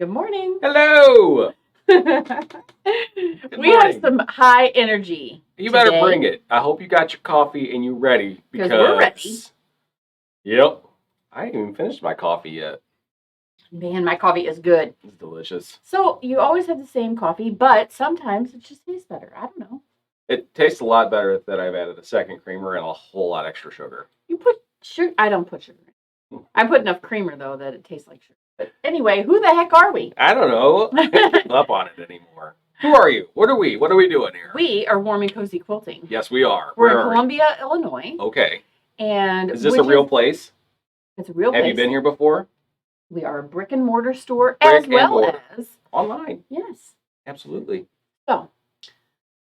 Good morning. Hello. We have some high energy. You better bring it. I hope you got your coffee and you're ready because we're ready. Yep. I ain't even finished my coffee yet. Man, my coffee is good. It's delicious. So you always have the same coffee, but sometimes it just tastes better. I don't know. It tastes a lot better that I've added a second creamer and a whole lot extra sugar. You put sugar? I don't put sugar in. I put enough creamer though that it tastes like sugar. But anyway, who the heck are we? I don't know. I can't keep up on it anymore. Who are you? What are we? What are we doing here? We are Warm N Cozy Quilting. Yes, we are. We're in Columbia, Illinois. Okay. And is this a real place? It's a real place. Have you been here before? We are a brick and mortar store as well as online. Yes. Absolutely. So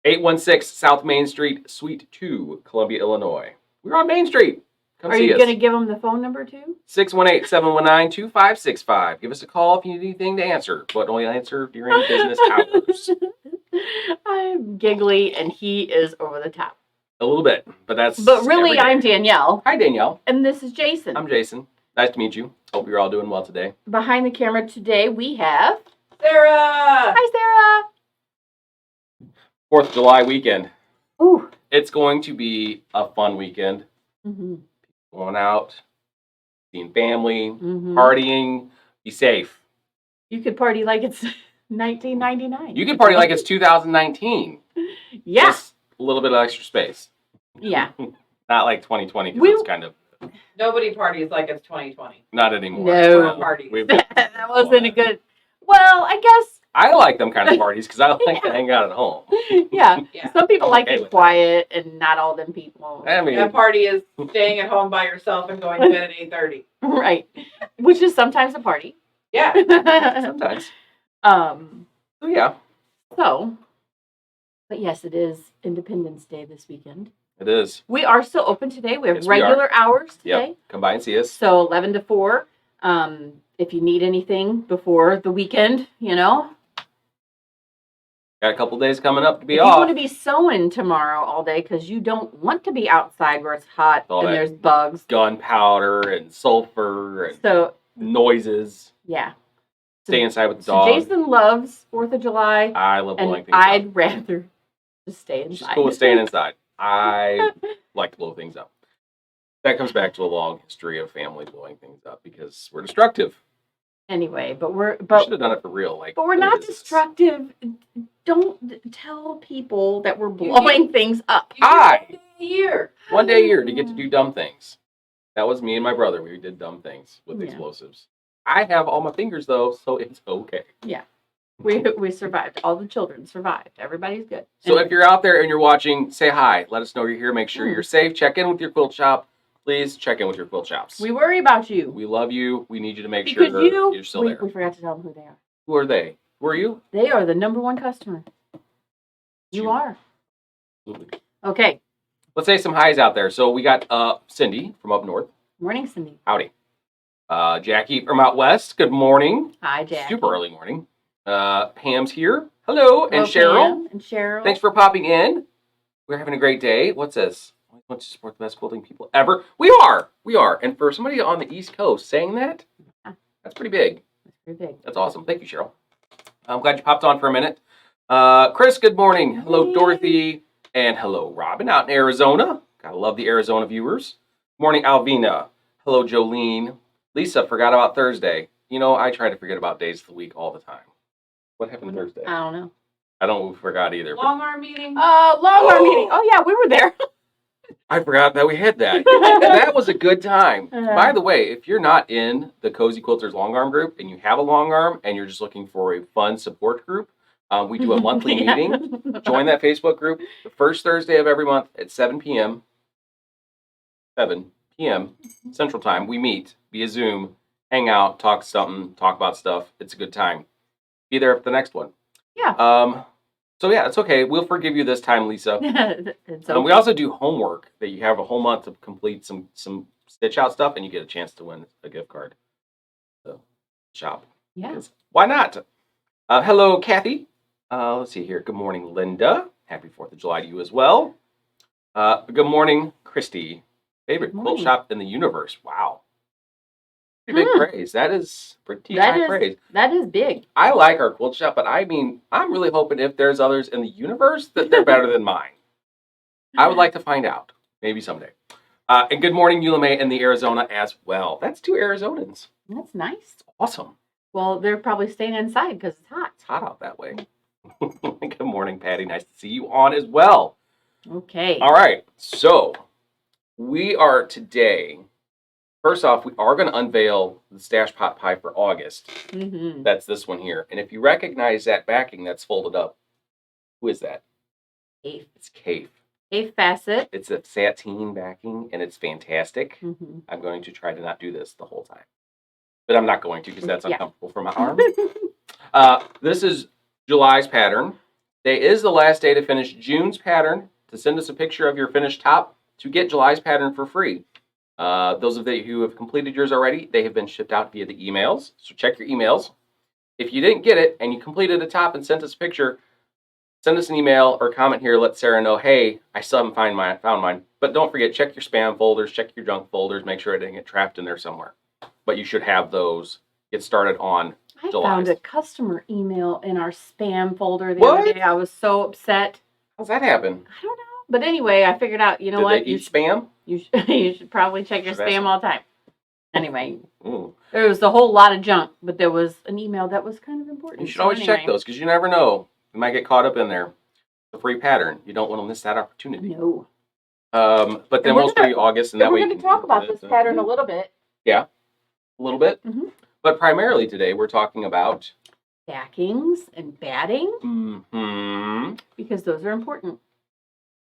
816 South Main Street, Suite 2, Columbia, Illinois. We're on Main Street. Come see us. Are you going to give them the phone number too? 618-719-2565. Give us a call if you need anything to answer, but only answer during business hours. I'm giggly and he is over the top. A little bit, but that's. But really, I'm Danielle. Hi, Danielle. And this is Jason. I'm Jason. Nice to meet you. Hope you're all doing well today. Behind the camera today, we have Sarah. Hi, Sarah. 4th of July weekend. Ooh. It's going to be a fun weekend. Mm-hmm. Going out, seeing family, partying. Be safe. You could party like it's 1999. You could party like it's 2019. Yeah. Just a little bit of extra space. Yeah. Not like 2020 because it's kind of. Nobody parties like it's 2020. Not anymore. No. Parties. That wasn't a good. Well, I guess. I like them kind of parties because I like to hang out at home. Yeah. Some people like okay it quiet and not all them people. I mean, that party is staying at home by yourself and going to bed at 8:30. Right. Which is sometimes a party. Yeah. Sometimes. So yeah. So, but yes, it is Independence Day this weekend. It is. We are still open today. We have Yes, regular hours today. Yep. Come by and see us. So 11 to 4. If you need anything before the weekend, you know. Got a couple days coming up to be if off. You want to be sewing tomorrow all day because you don't want to be outside where it's hot and there's bugs. Gunpowder and sulfur and noises. Yeah. Stay inside with the dog. Jason loves 4th of July. I love blowing things I'd up. rather just stay inside. She's cool with staying inside. I like to blow things up. That comes back to a long history of family blowing things up because we're destructive. Anyway, we should have done it for real. But we're not destructive. Don't tell people that we're blowing things up. One day a year. One day a year to get to do dumb things. That was me and my brother. We did dumb things with explosives. I have all my fingers though, so it's okay. Yeah. We survived. All the children survived. Everybody's good. So if you're out there and you're watching, say hi. Let us know you're here. Make sure you're safe. Check in with your quilt shop. Please check in with your quilt shops. We worry about you. We love you. We need you to make sure you're still there. We forgot to tell them who they are. Who are they? Who are you? They are the #1 customer. You are. Absolutely. Okay. Let's say some highs out there. So we got Cindy from up north. Morning, Cindy. Howdy. Jackie from out west. Good morning. Hi, Jackie. Super early morning. Pam's here. Hello. And Cheryl. Pam and Cheryl. Thanks for popping in. We're having a great day. What's this? I want to support the best quilting people ever. We are. And for somebody on the East Coast saying that, that's pretty big. That's pretty big. That's awesome. Thank you, Cheryl. I'm glad you popped on for a minute. Chris, good morning. Hello, Dorothy. And hello, Robin out in Arizona. Gotta love the Arizona viewers. Morning, Alvina. Hello, Jolene. Lisa, forgot about Thursday. You know, I try to forget about days of the week all the time. What happened Thursday? I don't know. I don't forgot either. Long arm meeting? Long arm meeting. Oh, yeah, we were there. I forgot that we had that. That was a good time. By the way, if you're not in the Cozy Quilters long arm group and you have a long arm and you're just looking for a fun support group, we do a monthly meeting. Join that Facebook group the first Thursday of every month at 7 p.m. Central Time. We meet via Zoom, hang out, talk about stuff. It's a good time. Be there for the next one. Yeah. So yeah, it's okay. We'll forgive you this time, Lisa. It's okay. We also do homework that you have a whole month to complete some stitch out stuff, and you get a chance to win a gift card. So shop. Yeah. Why not? Hello, Kathy. Let's see here. Good morning, Linda. Happy 4th of July to you as well. Good morning, Christy. Favorite quilt shop in the universe. Wow. Pretty big praise. That is pretty high praise. That is big. I like our quilt shop, but I mean, I'm really hoping if there's others in the universe that they're better than mine. I would like to find out. Maybe someday. And good morning, Yulame in the Arizona as well. That's 2 Arizonans. That's nice. Awesome. Well, they're probably staying inside because it's hot. It's hot out that way. Good morning, Patty. Nice to see you on as well. Okay. All right. So we are today. First off, we are going to unveil the stash pot pie for August. Mm-hmm. That's this one here. And if you recognize that backing that's folded up, who is that? Cafe. It's Cafe. Cafe facet. It's a sateen backing, and it's fantastic. Mm-hmm. I'm going to try to not do this the whole time. But I'm not going to because that's uncomfortable for my arm. This is July's pattern. Today is the last day to finish June's pattern. To send us a picture of your finished top to get July's pattern for free. Those of you who have completed yours already, they have been shipped out via the emails. So check your emails. If you didn't get it and you completed a top and sent us a picture, send us an email or comment here. Let Sarah know, hey, I still haven't found mine. But don't forget, check your spam folders, check your junk folders, make sure it didn't get trapped in there somewhere. But you should have those. Get started on July. I found a customer email in our spam folder the other day. I was so upset. How's that happen? I don't know. But anyway, I figured out, you know what? Did they eat spam? You should probably check your spam all the time. Anyway, Ooh. there was a whole lot of junk, but there was an email that was kind of important. You should always check those because you never know. You might get caught up in there. It's a free pattern. You don't want to miss that opportunity. No. But then we'll show you August, and that way we're going to talk about this pattern a little bit. Yeah, a little bit. Mm-hmm. But primarily today, we're talking about backings and batting. Mm-hmm. Because those are important.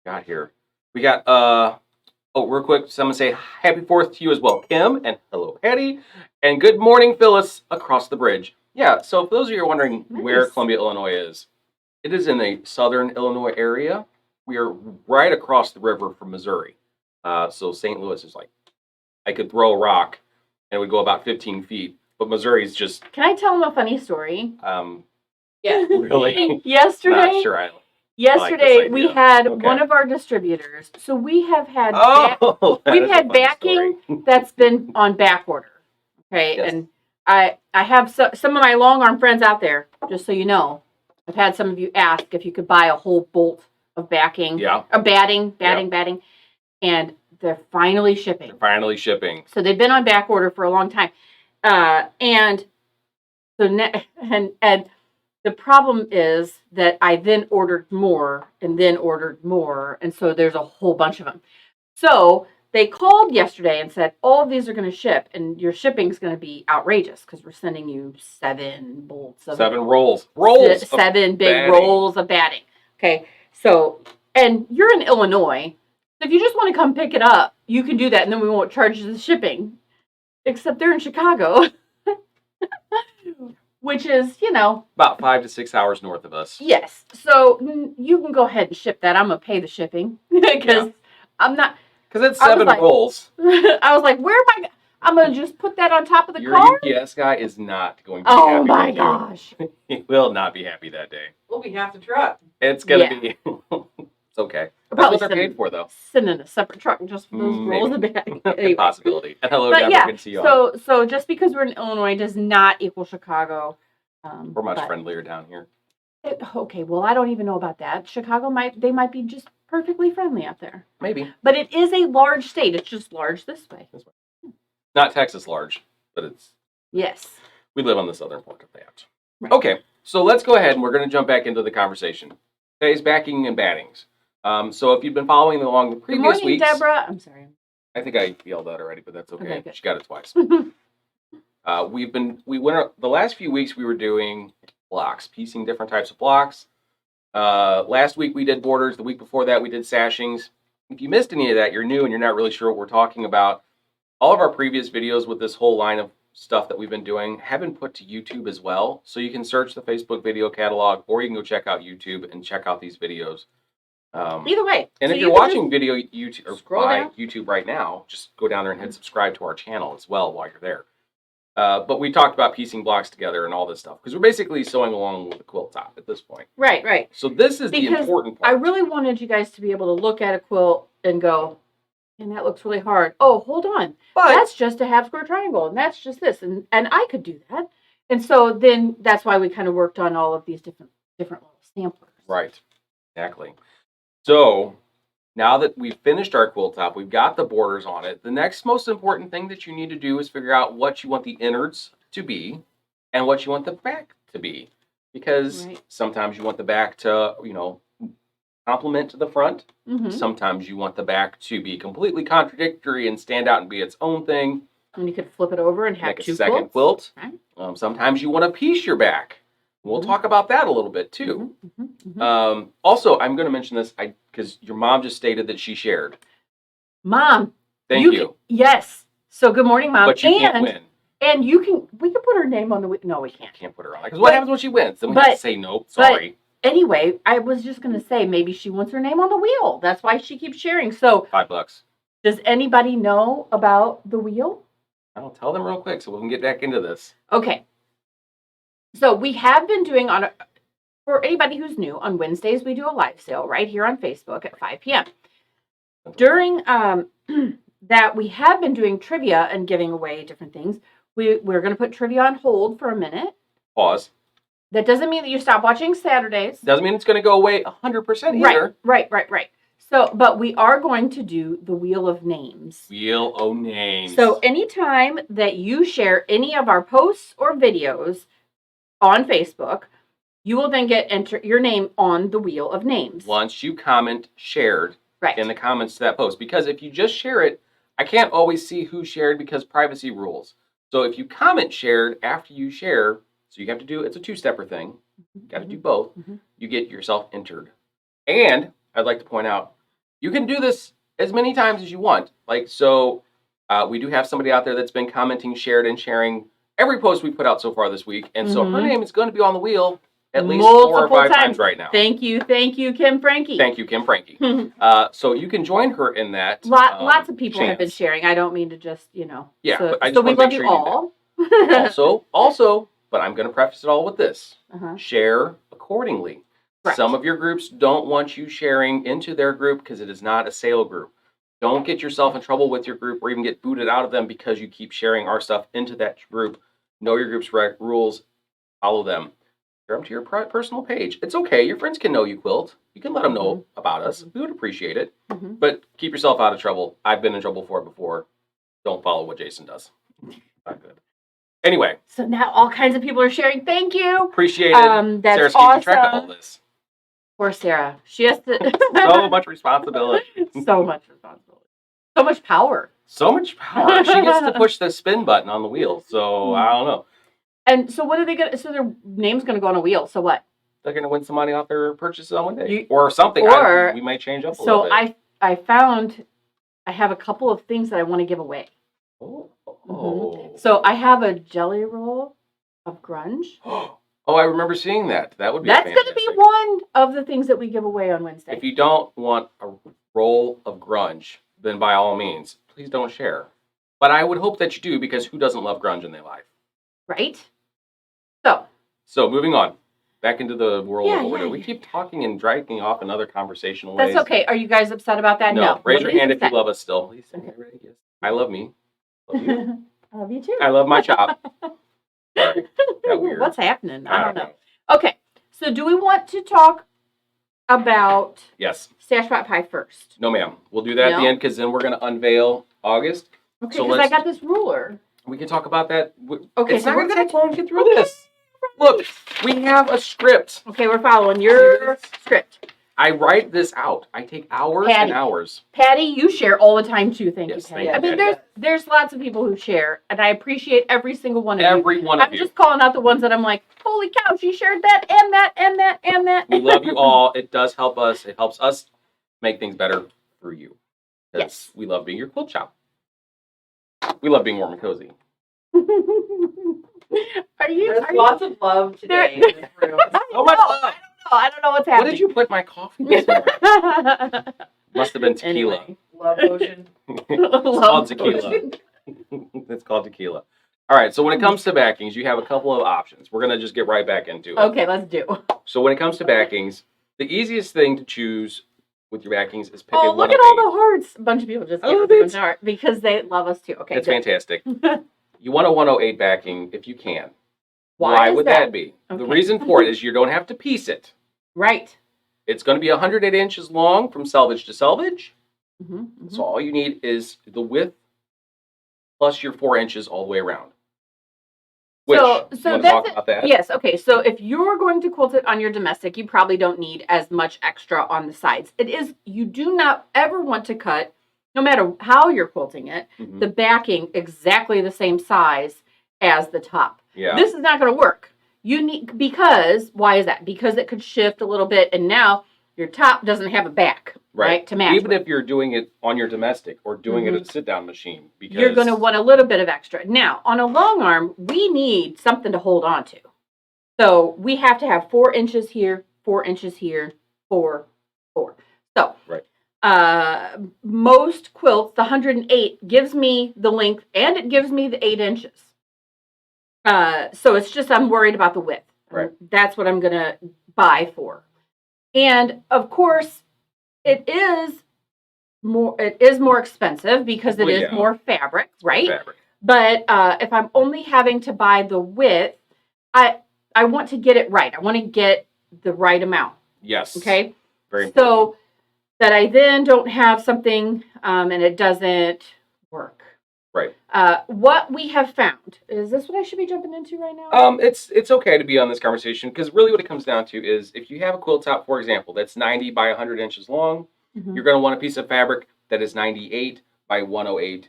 Got here. We got, real quick, someone say happy 4th to you as well, Kim, and hello, Patty, and good morning, Phyllis, across the bridge. Yeah, so for those of you who are wondering where Columbia, Illinois is, it is in the southern Illinois area. We are right across the river from Missouri. So St. Louis is like, I could throw a rock and it would go about 15 feet, but Missouri is just... Can I tell them a funny story? Yeah. Really? Yesterday? Not sure Yesterday, we had one of our distributors. So we have had we've had backing that's been on back order. Okay, yes. And I have some of my long arm friends out there. Just so you know, I've had some of you ask if you could buy a whole bolt of backing, batting, and they're finally shipping. So they've been on back order for a long time, and so and. The problem is that I then ordered more, and so there's a whole bunch of them. So they called yesterday and said, all of these are going to ship, and your shipping is going to be outrageous because we're sending you 7 bolts of 7 rolls. 7 big rolls of batting. Okay, so, and you're in Illinois, so if you just want to come pick it up, you can do that, and then we won't charge you the shipping. Except they're in Chicago. Which is, about 5 to 6 hours north of us. Yes. So you can go ahead and ship that. I'm going to pay the shipping because I'm not. Because it's 7 rolls. I was like, where am I? I'm going to just put that on top of the car? Your UPS guy is not going to be happy. Oh my gosh. He will not be happy that day. We'll be half the truck. It's going to be. It's okay. That's what they're paid for, though. Send in a separate truck just for those rolls of batting. Anyway. Possibility. And hello, Deborah. Good to see you. So just because we're in Illinois does not equal Chicago. We're much friendlier down here. Okay, well, I don't even know about that. Chicago might be just perfectly friendly out there. Maybe. But it is a large state. It's just large this way. Not Texas large, but it's... Yes. We live on the southern part of that. Right. Okay, so let's go ahead and we're going to jump back into the conversation. Today's backing and battings. So if you've been following along the previous weeks... Good morning, Deborah. I'm sorry. I think I yelled that already, but that's okay. Good. She got it twice. The last few weeks we were doing blocks, piecing different types of blocks. Last week we did borders. The week before that we did sashings. If you missed any of that, you're new and you're not really sure what we're talking about. All of our previous videos with this whole line of stuff that we've been doing have been put to YouTube as well. So you can search the Facebook video catalog, or you can go check out YouTube and check out these videos. Either way. And if you're watching video YouTube or YouTube right now, just go down there and hit subscribe to our channel as well while you're there. But we talked about piecing blocks together and all this stuff because we're basically sewing along with the quilt top at this point. Right. So this is the important part. I really wanted you guys to be able to look at a quilt and go, and that looks really hard. Oh, hold on. But That's just a half square triangle, and that's just this, and I could do that. And so then that's why we kind of worked on all of these different little samplers. right, exactly. So now that we've finished our quilt top, we've got the borders on it. The next most important thing that you need to do is figure out what you want the innards to be and what you want the back to be. Because Right. sometimes you want the back to, complement to the front. Mm-hmm. Sometimes you want the back to be completely contradictory and stand out and be its own thing. And you could flip it over and have Make a two second quilts. quilt. Right. Sometimes you want to piece your back. We'll Mhm. talk about that a little bit too. Mm-hmm. Mm-hmm. Also, I'm going to mention this because your mom just stated that she shared. Mom. Thank you. Yes. So good morning, Mom. But you can't win. And we can put her name on the. No, we can't. Can't put her on. Because what happens when she wins? Then we have to say nope. Sorry. Anyway, I was just going to say maybe she wants her name on the wheel. That's why she keeps sharing. So $5. does anybody know about the wheel? I'll tell them real quick so we can get back into this. Okay. So we have been doing for anybody who's new, on Wednesdays we do a live sale right here on Facebook at 5 p.m. During that, we have been doing trivia and giving away different things. We're going to put trivia on hold for a minute. Pause. That doesn't mean that you stop watching Saturdays. Doesn't mean it's going to go away 100% either. Right. So, but we are going to do the Wheel of Names. Wheel of Names. So anytime that you share any of our posts or videos on Facebook, you will then enter your name on the Wheel of Names. Once you comment shared right. in the comments to that post. Because if you just share it, I can't always see who shared because privacy rules. So if you comment shared after you share, so you have to do, it's a two-stepper thing. You got to do both. Mm-hmm. You get yourself entered. And I'd like to point out, you can do this as many times as you want. We do have somebody out there that's been commenting, shared, and sharing every post we put out so far this week. And so her name is going to be on the wheel at least multiple 4 or 5 times right now. Thank you, Kim Frankie. Thank you, Kim Frankie. So you can join her in that. Lots of people chance. have been sharing. I don't mean to just, Yeah, So, but I just so we want to love make sure you all. Also, but I'm going to preface it all with this. Uh-huh. Share accordingly. Right. Some of your groups don't want you sharing into their group because it is not a sale group. Don't get yourself in trouble with your group or even get booted out of them because you keep sharing our stuff into that group. Know your group's rules. Follow them. Share them to your personal page. It's okay. Your friends can know you quilt. You can let them know about us. We would appreciate it. Mm-hmm. But keep yourself out of trouble. I've been in trouble for it before. Don't follow what Jason does. Not good. Anyway. So now all kinds of people are sharing. Thank you. Appreciate it. That's Sarah's awesome. keeping track of all this. Poor Sarah. She has to. So much responsibility. So much responsibility. So much power. So much power. She gets to push the spin button on the wheel. So I don't know. And so what are they gonna? So their name's gonna go on a wheel. So what? They're gonna win some money off their purchases on one day, or something. Or we might change up a little bit. So I found I have a couple of things that I want to give away. Oh. Mm-hmm. So I have a jelly roll of grunge. Oh, I remember seeing that. That would be. That's going to be one of the things that we give away on Wednesday. If you don't want a roll of grunge, then by all means, please don't share. But I would hope that you do, because who doesn't love grunge in their life? Right. So moving on. Back into the world of order. Yeah. We keep talking and dragging off in other conversational ways. That's okay. Are you guys upset about that? No. Raise your hand if you upset. love us still. Please say yes. I love me. Love you. I love you too. I love my chop. Sorry. Got weird. What's happening? I don't know. Okay. So do we want to talk about Yes. Stash Pot Pie first? No, ma'am. We'll do that at the end, because then we're going to unveil August. Okay, So because I got this ruler. We can talk about that. Okay, It's so not we're going to gonna take long to get through this. Look, we have a script. Okay, we're following your script. I write this out. I take hours Patty. and hours. Patty, you share all the time too. Thank Yes, you, Patty. thank I you, mean, Patty. there's lots of people who share, and I appreciate every single one of you. Every one of I'm you. just calling out the ones that I'm like, holy cow, she shared that and that and that and that. We love you all. It does help us. It helps us make things better for you. Yes. We love being your quilt shop. We love being warm and cozy. There's lots of love today in this room. So much love. I don't know what's happening. What did you put in my coffee this morning? Must have been tequila. Anyway. Love potion. It's called tequila. It's called tequila. All right, so when it comes to backings, you have a couple of options. We're going to just get right back into it. Okay, let's do. So when it comes to backings, the easiest thing to choose with your backings is pick a Oh, 108. look at all the hearts. A bunch of people just I gave us love a bunch it. of hearts because they love us too. Okay, That's good. fantastic. You want a 108 backing if you can. Why is would that be? Okay. The reason for it is you don't have to piece it. Right. It's going to be 108 inches long from selvage to selvage. Mm-hmm. So all you need is the width plus your 4 inches all the way around. Which, So you want to that's talk it. about that? Yes. Okay. So if you're going to quilt it on your domestic, you probably don't need as much extra on the sides. You do not ever want to cut, no matter how you're quilting it, Mhm. the backing exactly the same size as the top. Yeah. This is not going to work. Because why is that? Because it could shift a little bit, and now your top doesn't have a back, right, to match. Even with. if you're doing it on your domestic or doing it at a sit-down machine, because You're going to want a little bit of extra. Now, on a long arm, we need something to hold on to. So we have to have 4 inches here, 4 inches here, 4, 4. So most quilts, the 108 gives me the length and it gives me the 8 inches. So it's just I'm worried about the width. Right. That's what I'm going to buy for. And of course, it is more expensive because it is more fabric, right? Fabric. But if I'm only having to buy the width, I want to get it right. I want to get the right amount. Yes. Okay. Very important. So that I then don't have something and it doesn't work. Right. What we have found, is this what I should be jumping into right now? It's okay to be on this conversation because really what it comes down to is if you have a quilt top, for example, that's 90 by 100 inches long, you're going to want a piece of fabric that is 98 by 108,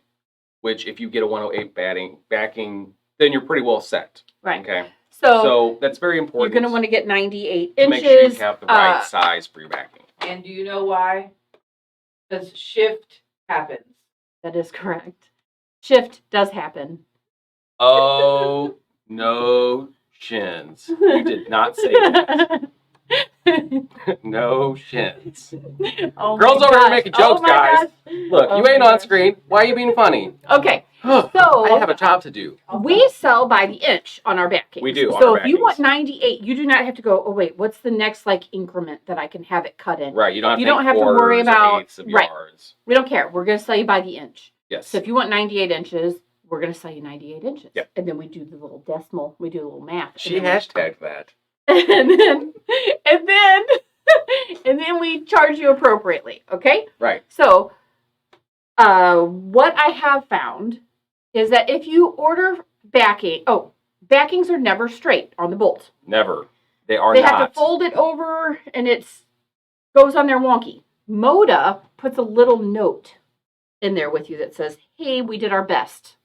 which if you get a 108 backing, then you're pretty well set. Right. Okay. So So that's very important. you're going to want to get 98 to inches. make sure you have the right size for your backing. And do you know why? Because shift happens. That is correct. Shift does happen. Oh, no shins. You did not say that. No shins. Oh Girls over here making jokes, guys. gosh. Look, Oh you ain't my on gosh. screen. Why are you being funny? Okay. I have a job to do. We sell by the inch on our backings. We do, on So our if you want backings. 98, you do not have to go, oh wait, what's the next increment that I can have it cut in? Right. You don't have to, You don't have to worry quarters or about- eighths of right. yards. We don't care. We're going to sell you by the inch. Yes. So if you want 98 inches, we're going to sell you 98 inches. Yep. And then we do the little decimal. We do a little math. She and then hashtagged that. and then we charge you appropriately. Okay. Right. So, what I have found is that if you order backings are never straight on the bolt. Never. They are They not. have to fold it over, and goes on there wonky. Moda puts a little note in there with you that says, "Hey, we did our best,"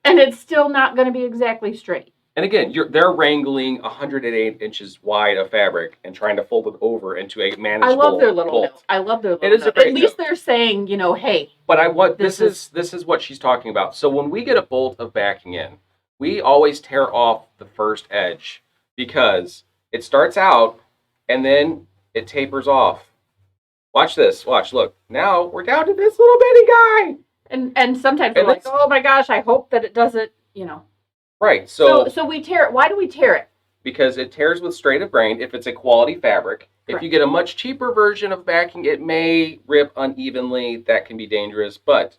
and it's still not going to be exactly straight. And again, they're wrangling 108 inches wide of fabric and trying to fold it over into a manageable I love their little bolt. note. I love their little It is a note. great At least note. they're saying, hey. But this This is what she's talking about. So when we get a bolt of backing in, we always tear off the first edge because it starts out and then it tapers off. Watch this. Watch. Look. Now we're down to this little bitty guy. And sometimes we're like, oh my gosh, I hope that it doesn't, Right. So we tear it. Why do we tear it? Because it tears with straight of grain if it's a quality fabric. Correct. If you get a much cheaper version of backing, it may rip unevenly. That can be dangerous. But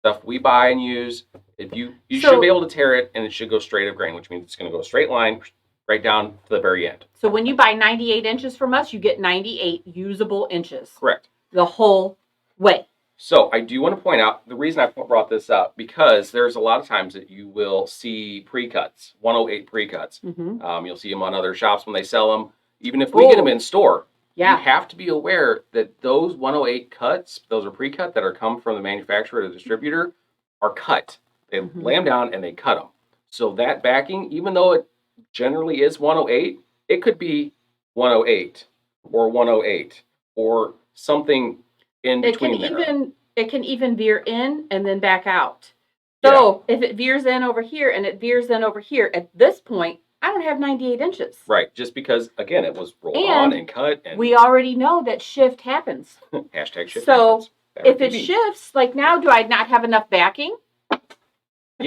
stuff we buy and use, if you should be able to tear it, and it should go straight of grain, which means it's going to go a straight line right down to the very end. So when you buy 98 inches from us, you get 98 usable inches. Correct. The whole way. So I do want to point out the reason I brought this up because there's a lot of times that you will see pre-cuts, 108 pre-cuts. Mm-hmm. You'll see them on other shops when they sell them. Even if we get them in store, you have to be aware that those 108 cuts, those are pre-cut that are come from the manufacturer or the distributor, are cut. They lay them down and they cut them. So that backing, even though it generally is 108, it could be 108 or 108 or something in between there. It can even veer in and then back out. So if it veers in over here and it veers in over here, at this point, I don't have 98 inches. Right, just because, again, it was rolled on and cut. And we already know that shift happens. Hashtag shift happens. So if it TV. shifts, like now, do I not have enough backing to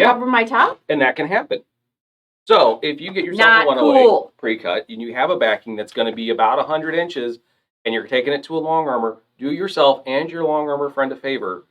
cover my top? And that can happen. So if you get yourself a 108 pre-cut and you have a backing that's going to be about 100 inches, and you're taking it to a long armor, do yourself and your long armor friend a favor.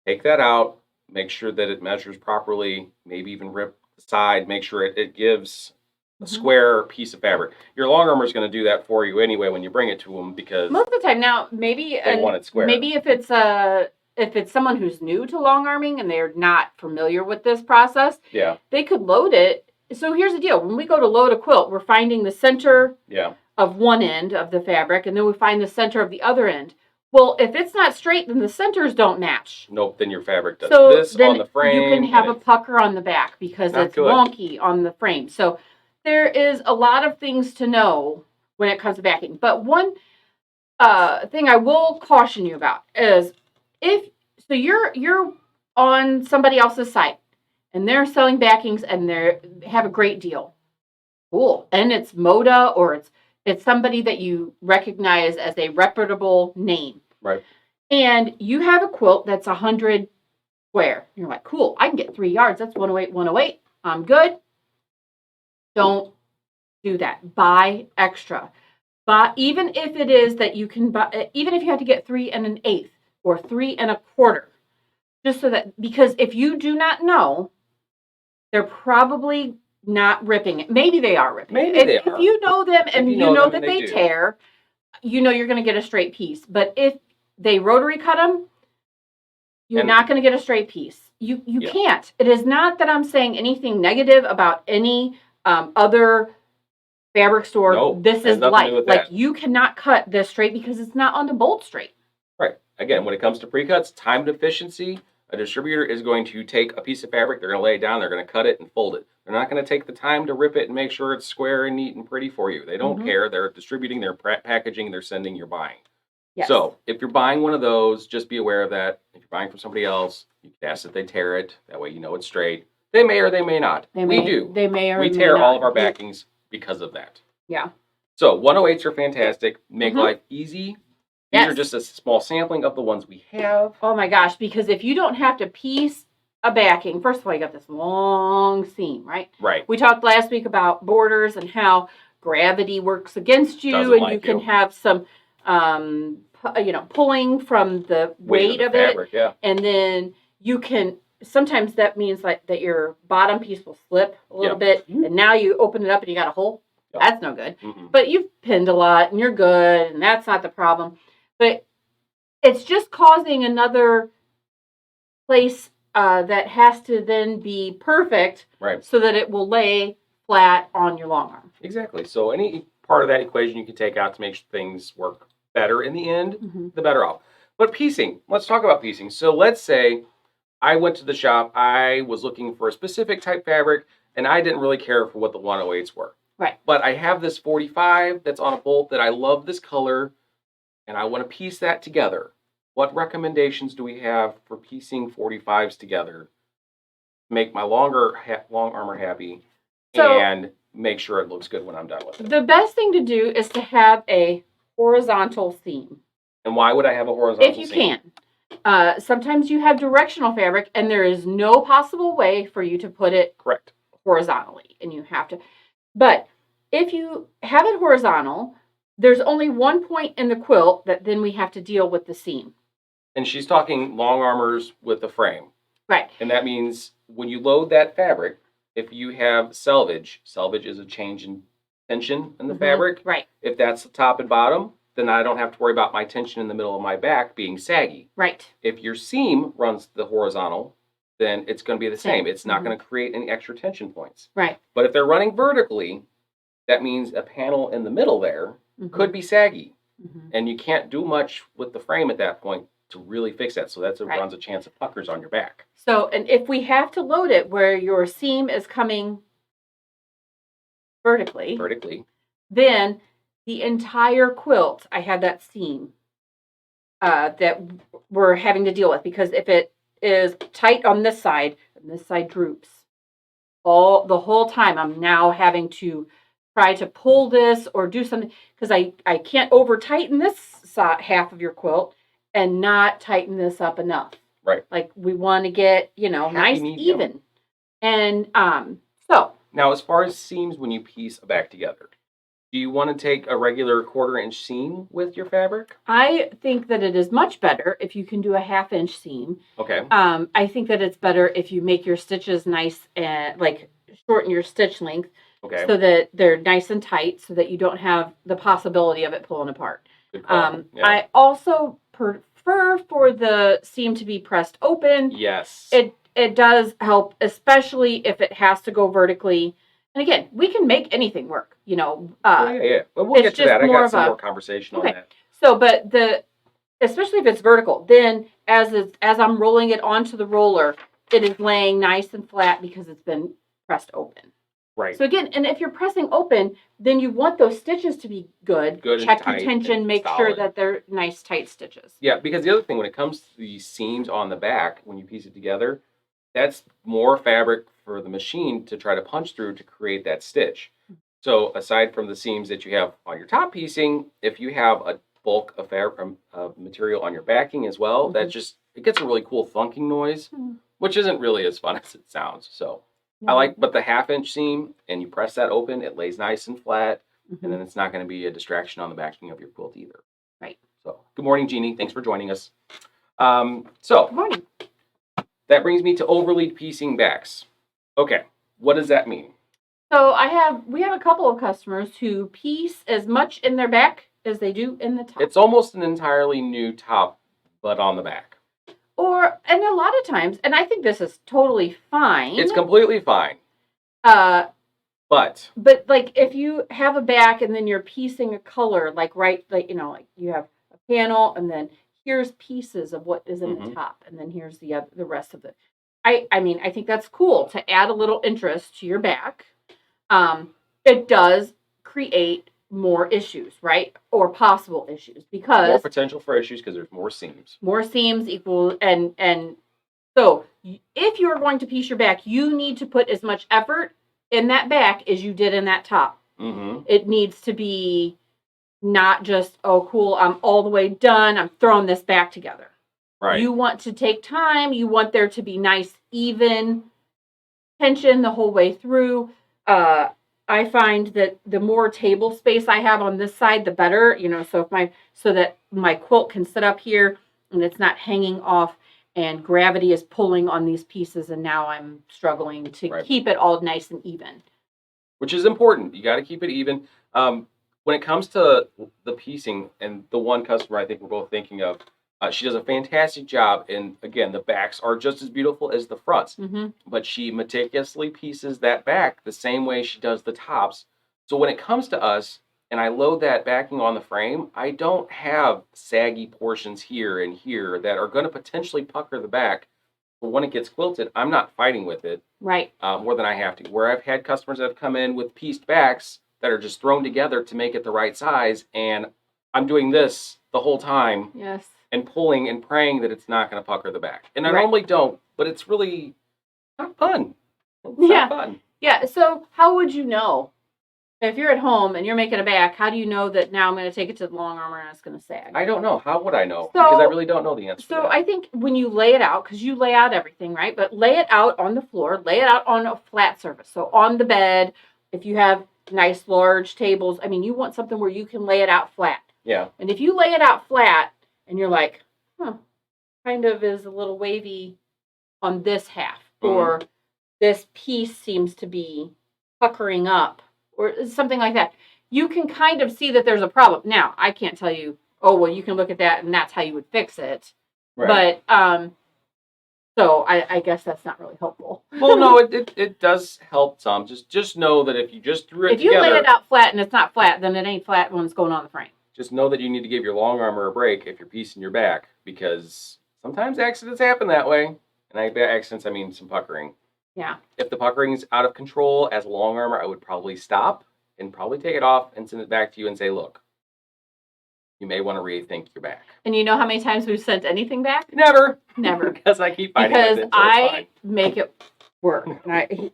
Take that out, make sure that it measures properly, maybe even rip the side, make sure it gives a square piece of fabric. Your long armor is going to do that for you anyway when you bring it to them because most of the time. Now, maybe they want it square. Maybe if it's someone who's new to long arming and they're not familiar with this process, yeah, they could load it. So here's the deal: when we go to load a quilt, we're finding the center of one end of the fabric, and then we find the center of the other end. Well, if it's not straight, then the centers don't match. Nope, then your fabric does So this then on the frame. you can have a pucker on the back because it's wonky on the frame. So there is a lot of things to know when it comes to backing. But one thing I will caution you about is you're on somebody else's site and they're selling backings and they have a great deal. Cool. And it's Moda or it's somebody that you recognize as a reputable name. Right. And you have a quilt that's 100 square. You're like, cool, I can get 3 yards. That's 108, 108. I'm good. Don't do that. Buy extra. But even if it is that you can buy, even if you have to get 3 1/8 or 3 1/4, just so that, because if you do not know, they're probably not ripping it. Maybe they are ripping it. If you know them and you know that they tear, you know you're going to get a straight piece. But if they rotary cut them, you're not going to get a straight piece. You can't. It is not that I'm saying anything negative about any other fabric store. Nope, this is life. Like you cannot cut this straight because it's not on the bolt straight. Right. Again, when it comes to pre-cuts, time efficiency, a distributor is going to take a piece of fabric, they're going to lay it down, they're going to cut it and fold it. They're not going to take the time to rip it and make sure it's square and neat and pretty for you. They don't care. They're distributing, they're packaging, they're sending, you're buying. Yes. So if you're buying one of those, just be aware of that. If you're buying from somebody else, you can ask that they tear it. That way you know it's straight. They may or they may not. We do. They may or we tear all of our backings because of that. Yeah. So 108s are fantastic. Make life easy. These are just a small sampling of the ones we have. Oh my gosh, because if you don't have to piece a backing, first of all, you got this long seam, right? Right. We talked last week about borders and how gravity works against you, and you can have some, pulling from the weight of fabric, it. And then you can, sometimes that means like that your bottom piece will slip a little bit, and now you open it up and you got a hole. That's no good. But you've pinned a lot and you're good, and that's not the problem. But it's just causing another place that has to then be perfect so that it will lay flat on your long arm. Exactly. So any part of that equation you can take out to make things work better in the end, the better off. But piecing, let's talk about piecing. So let's say I went to the shop, I was looking for a specific type fabric, and I didn't really care for what the 108s were. Right. But I have this 45 that's on a bolt that I love this color, and I want to piece that together. What recommendations do we have for piecing 45s together to make my long armor happy and make sure it looks good when I'm done with it? The best thing to do is to have a horizontal seam. And why would I have a horizontal seam? If you seam? can. Sometimes you have directional fabric, and there is no possible way for you to put it horizontally, and you have to. But if you have it horizontal, there's only one point in the quilt that then we have to deal with the seam. And she's talking long armors with the frame. Right. And that means when you load that fabric, if you have selvage is a change in tension in the fabric. Right. If that's the top and bottom, then I don't have to worry about my tension in the middle of my back being saggy. Right. If your seam runs the horizontal, then it's going to be the same. It's not going to create any extra tension points. Right. But if they're running vertically, that means a panel in the middle there could be saggy. And you can't do much with the frame at that point to really fix that. So that's runs a chance of puckers on your back. So, and if we have to load it where your seam is coming vertically, then the entire quilt, I have that seam that we're having to deal with, because if it is tight on this side and this side droops, the whole time I'm now having to try to pull this or do something, because I can't over tighten this half of your quilt and not tighten this up enough. Right. Like we want to get, nice, even. And so. Now, as far as seams when you piece a back together, Do you want to take a regular 1/4 inch seam with your fabric? I think that it is much better if you can do a 1/2 inch seam. Okay. I think that it's better if you make your stitches nice and like shorten your stitch length Okay. so that they're nice and tight so that you don't have the possibility of it pulling apart. Good call. Yeah. I also prefer for the seam to be pressed open. Yes. It does help, especially if it has to go vertically. And again, we can make anything work, you know. Yeah. But we'll get to just that. I more got of some a- more conversation on Okay. that. So, but especially if it's vertical, then as I'm rolling it onto the roller, it is laying nice and flat because it's been pressed open. Right. So again, and if you're pressing open, then you want those stitches to be good. Good and Check your tight tension, and make sure solid. that they're nice, tight stitches. Yeah, because the other thing, when it comes to the seams on the back, when you piece it together, that's more fabric for the machine to try to punch through to create that stitch. So aside from the seams that you have on your top piecing, if you have a bulk of fabric material on your backing as well, that just it gets a really cool thunking noise, which isn't really as fun as it sounds. So I like, but the 1/2 inch seam, and you press that open, it lays nice and flat, and then it's not going to be a distraction on the backing of your quilt either. Right. So good morning, Jeannie. Thanks for joining us. So Good morning. that brings me to overlead piecing backs. Okay, what does that mean? So we have a couple of customers who piece as much in their back as they do in the top. It's almost an entirely new top, but on the back. And a lot of times, and I think this is totally fine. It's completely fine. But But like if you have a back and then you're piecing a color, like you know, like you have a panel and then here's pieces of what is in the top, and then here's the rest of it. I mean, I think that's cool to add a little interest to your back. It does create more issues, right? Or possible issues because more potential for issues because there's more seams. More seams equal and so if you're going to piece your back, you need to put as much effort in that back as you did in that top. It needs to be not just, oh, cool, I'm all the way done, I'm throwing this back together. Right. You want to take time. You want there to be nice, even tension the whole way through. I find that the more table space I have on this side, the better. You know, so that my quilt can sit up here and it's not hanging off, and gravity is pulling on these pieces, and now I'm struggling to keep it all nice and even. Which is important. You got to keep it even. When it comes to the piecing, and the one customer I think we're both thinking of, she does a fantastic job. And again, the backs are just as beautiful as the fronts. But she meticulously pieces that back the same way she does the tops. So when it comes to us, and I load that backing on the frame, I don't have saggy portions here and here that are going to potentially pucker the back. But when it gets quilted, I'm not fighting with it. Right. More than I have to. Where I've had customers that have come in with pieced backs that are just thrown together to make it the right size, and I'm doing this the whole time. Yes. And pulling and praying that it's not going to pucker the back. And I normally don't, but it's really not fun. It's not fun. Yeah. So how would you know? If you're at home and you're making a back, how do you know that now I'm going to take it to the long armor and it's going to sag? I don't know. How would I know? Because I really don't know the answer to that. I think when you lay it out, because you lay out everything, right? But lay it out on the floor, lay it out on a flat surface. So on the bed, if you have nice large tables, I mean, you want something where you can lay it out flat. Yeah. And if you lay it out flat and you're like, kind of is a little wavy on this half, or this piece seems to be puckering up, or something like that, you can kind of see that there's a problem. Now, I can't tell you, oh, well, you can look at that and that's how you would fix it. Right. But, so I guess that's not really helpful. Well, no, it does help some. Just know that if you just threw it together. If you lay it out flat and it's not flat, then it ain't flat when it's going on the frame. Just know that you need to give your long armor a break if you're piecing your back, because sometimes accidents happen that way. And by accidents, I mean some puckering. Yeah. If the puckering is out of control as a long armor, I would probably stop and probably take it off and send it back to you and say, look, you may want to rethink your back. And you know how many times we've sent anything back? Never. Never. Because I keep fighting with it. So I make it work.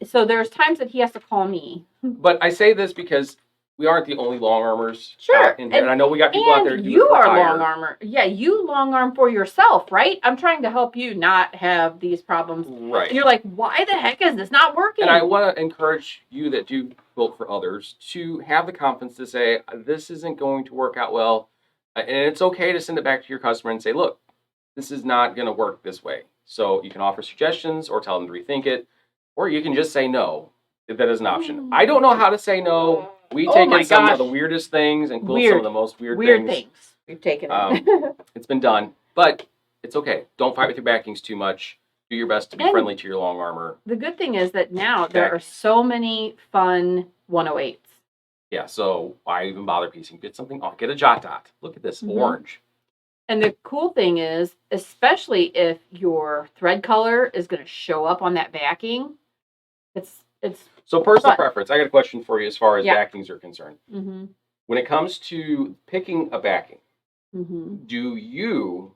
So there's times that he has to call me. But I say this because we aren't the only long armers Sure. out in here. And I know we got people out there who And do you it for are hire. long armor. Yeah, you long arm for yourself, right? I'm trying to help you not have these problems. Right. And you're like, why the heck is this not working? And I want to encourage you that do quilt for others to have the confidence to say, this isn't going to work out well. And it's okay to send it back to your customer and say, look, this is not going to work this way. So you can offer suggestions or tell them to rethink it, or you can just say no if that is an option. I don't know how to say no. We Oh take my in some of gosh. the weirdest things and quilt Weird. some of the most weird Weird things. we've taken it. It's been done, but it's okay. Don't fight with your backings too much. Do your best to be And friendly to your long armor. the good thing is that now there are so many fun 108s. Yeah, so why even bother piecing? Get something off. Get a jot dot. Look at this orange. And the cool thing is, especially if your thread color is going to show up on that backing, it's So personal fun. preference. I got a question for you as far as Yeah. backings are concerned. When it comes to picking a backing, do you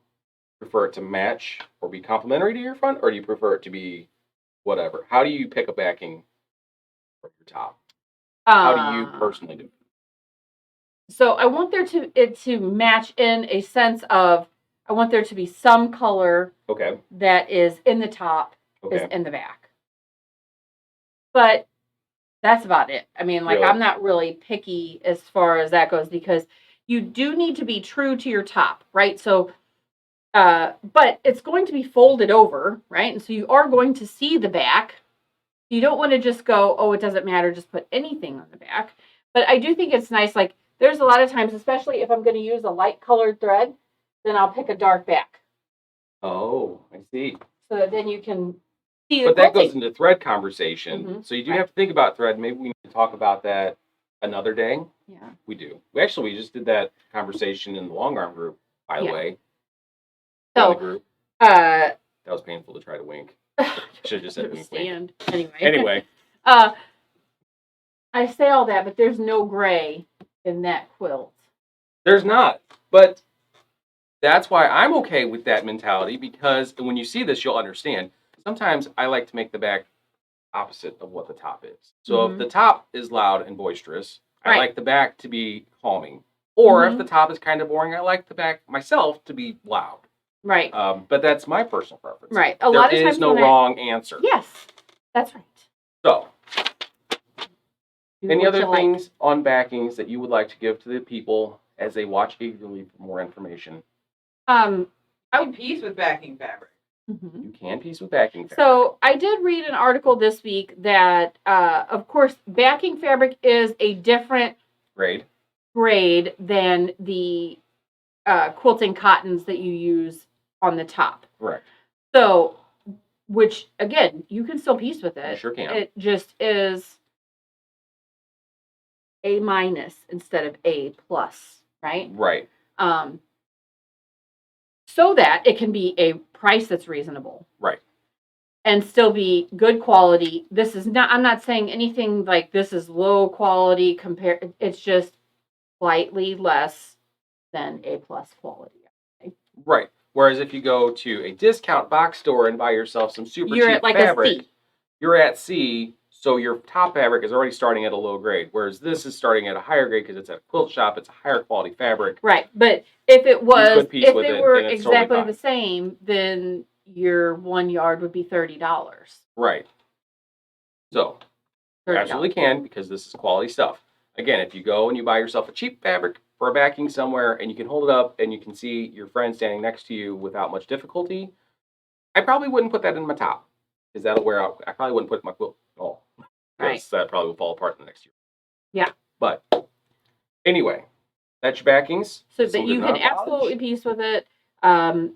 prefer it to match or be complementary to your front, or do you prefer it to be whatever? How do you pick a backing for your top? How do you personally do it? So I want it to match in a sense of, I want there to be some color Okay. that is in the top, is in the back. But that's about it. I mean, like, Really? I'm not really picky as far as that goes, because you do need to be true to your top, right? So, but it's going to be folded over, right? And so you are going to see the back. You don't want to just go, oh, it doesn't matter, just put anything on the back. But I do think it's nice, like, there's a lot of times, especially if I'm going to use a light colored thread, then I'll pick a dark back. Oh, I see. So that then you can see the But that quilting. goes into thread conversation. So you do have to think about thread. Maybe we need to talk about that another day. Yeah. We do. We just did that conversation in the long arm group, by the way. So, the group. That was painful to try to wink. Should have just said wink. stand. Anyway. Anyway. I say all that, but there's no gray in that quilt. There's not. But that's why I'm okay with that mentality, because when you see this, you'll understand. Sometimes I like to make the back opposite of what the top is. So if the top is loud and boisterous, I like the back to be calming. Or if the top is kind of boring, I like the back myself to be loud. Right. But that's my personal preference. Right. There is no wrong answer. Yes, that's right. So, Do any what other you like. things on backings that you would like to give to the people as they watch eagerly for more information? I piece with backing fabric. You can piece with backing fabric. So I did read an article this week that, of course, backing fabric is a different grade than the quilting cottons that you use on the top. Correct. So, which again, you can still piece with it. You sure can. It just is A- instead of A+, right? Right. So that it can be a price that's reasonable. Right. And still be good quality. This is not, I'm not saying anything like this is low quality compared, it's just slightly less than A+ quality. Right. Whereas if you go to a discount box store and buy yourself some super You're cheap at like fabric, a C. You're at C, so your top fabric is already starting at a low grade, whereas this is starting at a higher grade because it's at a quilt shop, it's a higher quality fabric. Right. But if it was, piece if with they it, were and it's exactly totally the same, then your 1 yard would be $30. Right. So, you $30. absolutely can, because this is quality stuff. Again, if you go and you buy yourself a cheap fabric for a backing somewhere and you can hold it up and you can see your friend standing next to you without much difficulty, I probably wouldn't put that in my top, because that'll wear out. I probably wouldn't put it in my quilt at all, because that probably will fall apart the next year. Yeah. But anyway, that's your backings. So that you can absolutely piece with it. And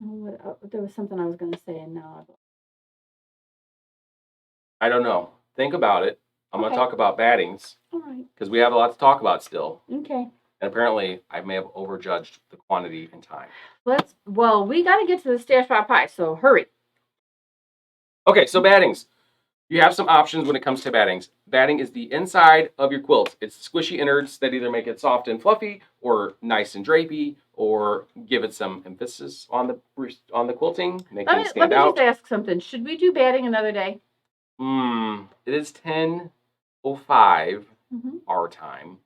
there was something I was going to say, and now I don't know. Think about it. I'm going to talk about battings. All right. Because we have a lot to talk about still. Okay. And apparently, I may have overjudged the quantity and time. We got to get to the stash pot pie, so hurry. Okay, so battings. You have some options when it comes to battings. Batting is the inside of your quilt. It's squishy innards that either make it soft and fluffy, or nice and drapey, or give it some emphasis on the quilting, make things stand out. Let me just ask something. Should we do batting another day? It is 10 6:05 Mhm. our time.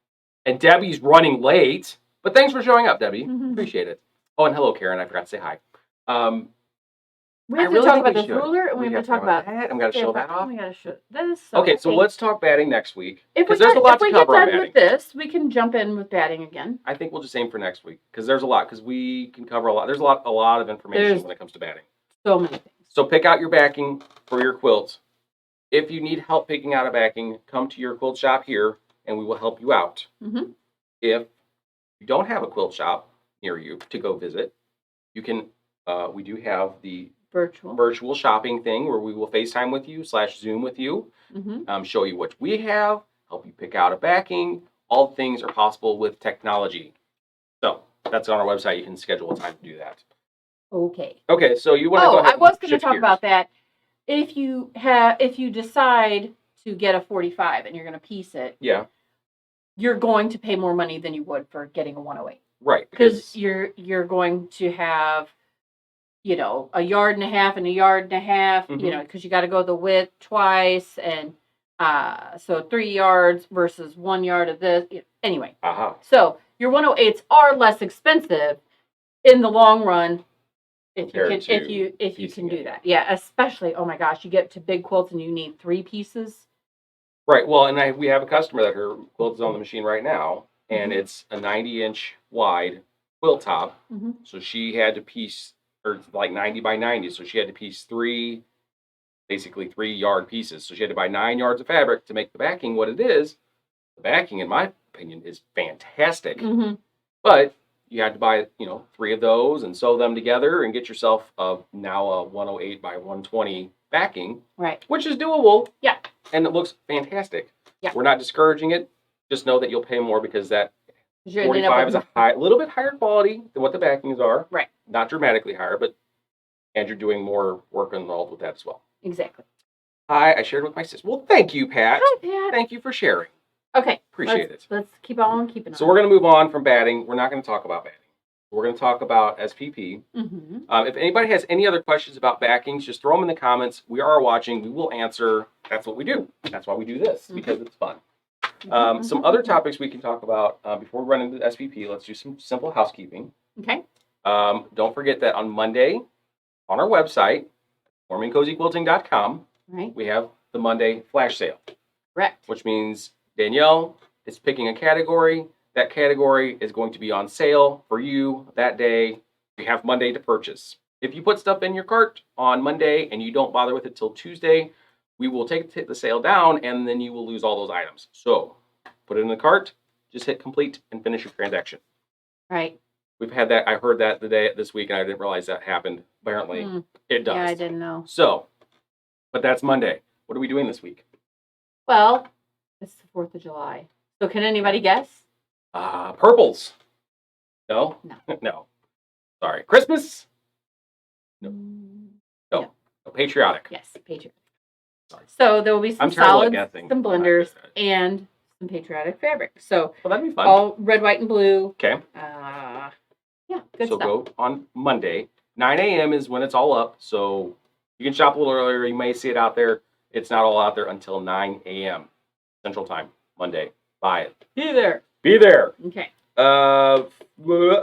And Debbie's running late. But thanks for showing up, Debbie. Mhm. Appreciate it. Oh, and hello, Karen. I forgot to say hi. We I have to really talk think about we this should. ruler, and we have to talk about that. I'm going to show that off. We gotta show this. So Okay, so let's talk batting next week. Because there's a lot to cover on batting. With this, we can jump in with batting again. I think we'll just aim for next week because there's a lot. Because we can cover a lot. There's a lot of information when it comes to batting. So many things. So pick out your backing for your quilt. If you need help picking out a backing, come to your quilt shop here, and we will help you out. Mm-hmm. If you don't have a quilt shop near you to go visit, you can. We do have the virtual shopping thing where we will FaceTime with you / Zoom with you, show you what we have, help you pick out a backing. All things are possible with technology. So that's on our website. You can schedule a time to do that. Okay. So you want to go ahead? I was going to talk about that. If you decide to get a 45 and you're going to piece it, you're going to pay more money than you would for getting a 108. Right. Because you're going to have, a yard and a half and a yard and a half, because you got to go the width twice. And so 3 yards versus 1 yard of this. Anyway. So your 108s are less expensive in the long run. If you can do that. Yeah, especially, oh my gosh, you get to big quilts and you need 3 pieces. Right. Well, and we have a customer that her quilt is on the machine right now, and it's a 90-inch wide quilt top. So she had to piece, or like 90 by 90. So she had to piece 3 yard pieces. So she had to buy 9 yards of fabric to make the backing what it is. The backing, in my opinion, is fantastic. But you had to buy, 3 of those and sew them together and get yourself now a 108 by 120 backing. Right. Which is doable. Yeah. And it looks fantastic. Yeah. We're not discouraging it. Just know that you'll pay more because that 45 is a little bit higher quality than what the backings are. Right. Not dramatically higher, and you're doing more work involved with that as well. Exactly. Hi, I shared with my sister. Well, thank you, Pat. Hi, Pat. Thank you for sharing. Okay. Appreciate it. Let's keep on keeping on. So we're going to move on from batting. We're not going to talk about batting. We're going to talk about SPP. If anybody has any other questions about backings, just throw them in the comments. We are watching. We will answer. That's what we do. That's why we do this, because it's fun. Some other topics we can talk about before we run into the SPP. Let's do some simple housekeeping. Okay. Don't forget that on Monday, on our website, warmandcozyquilting.com, we have the Monday flash sale. Correct. Which means Danielle is picking a category. That category is going to be on sale for you that day. You have Monday to purchase. If you put stuff in your cart on Monday and you don't bother with it till Tuesday, we will take the sale down and then you will lose all those items. So put it in the cart, just hit complete and finish your transaction. Right. We've had that. I heard that this week and I didn't realize that happened. Apparently it does. Yeah, I didn't know. So, but that's Monday. What are we doing this week? Well, it's the 4th of July. So can anybody guess? Purples. No? No. No. Sorry. Christmas? No. Patriotic. Yes, patriotic. Sorry. So there will be some solids, some blenders, and some patriotic fabric. So that'd be fun. All red, white, and blue. Okay. Yeah, good stuff. So go on Monday. 9 a.m. is when it's all up. So you can shop a little earlier. You may see it out there. It's not all out there until 9 a.m. Central Time, Monday. Buy it. Be there. Be there. Okay.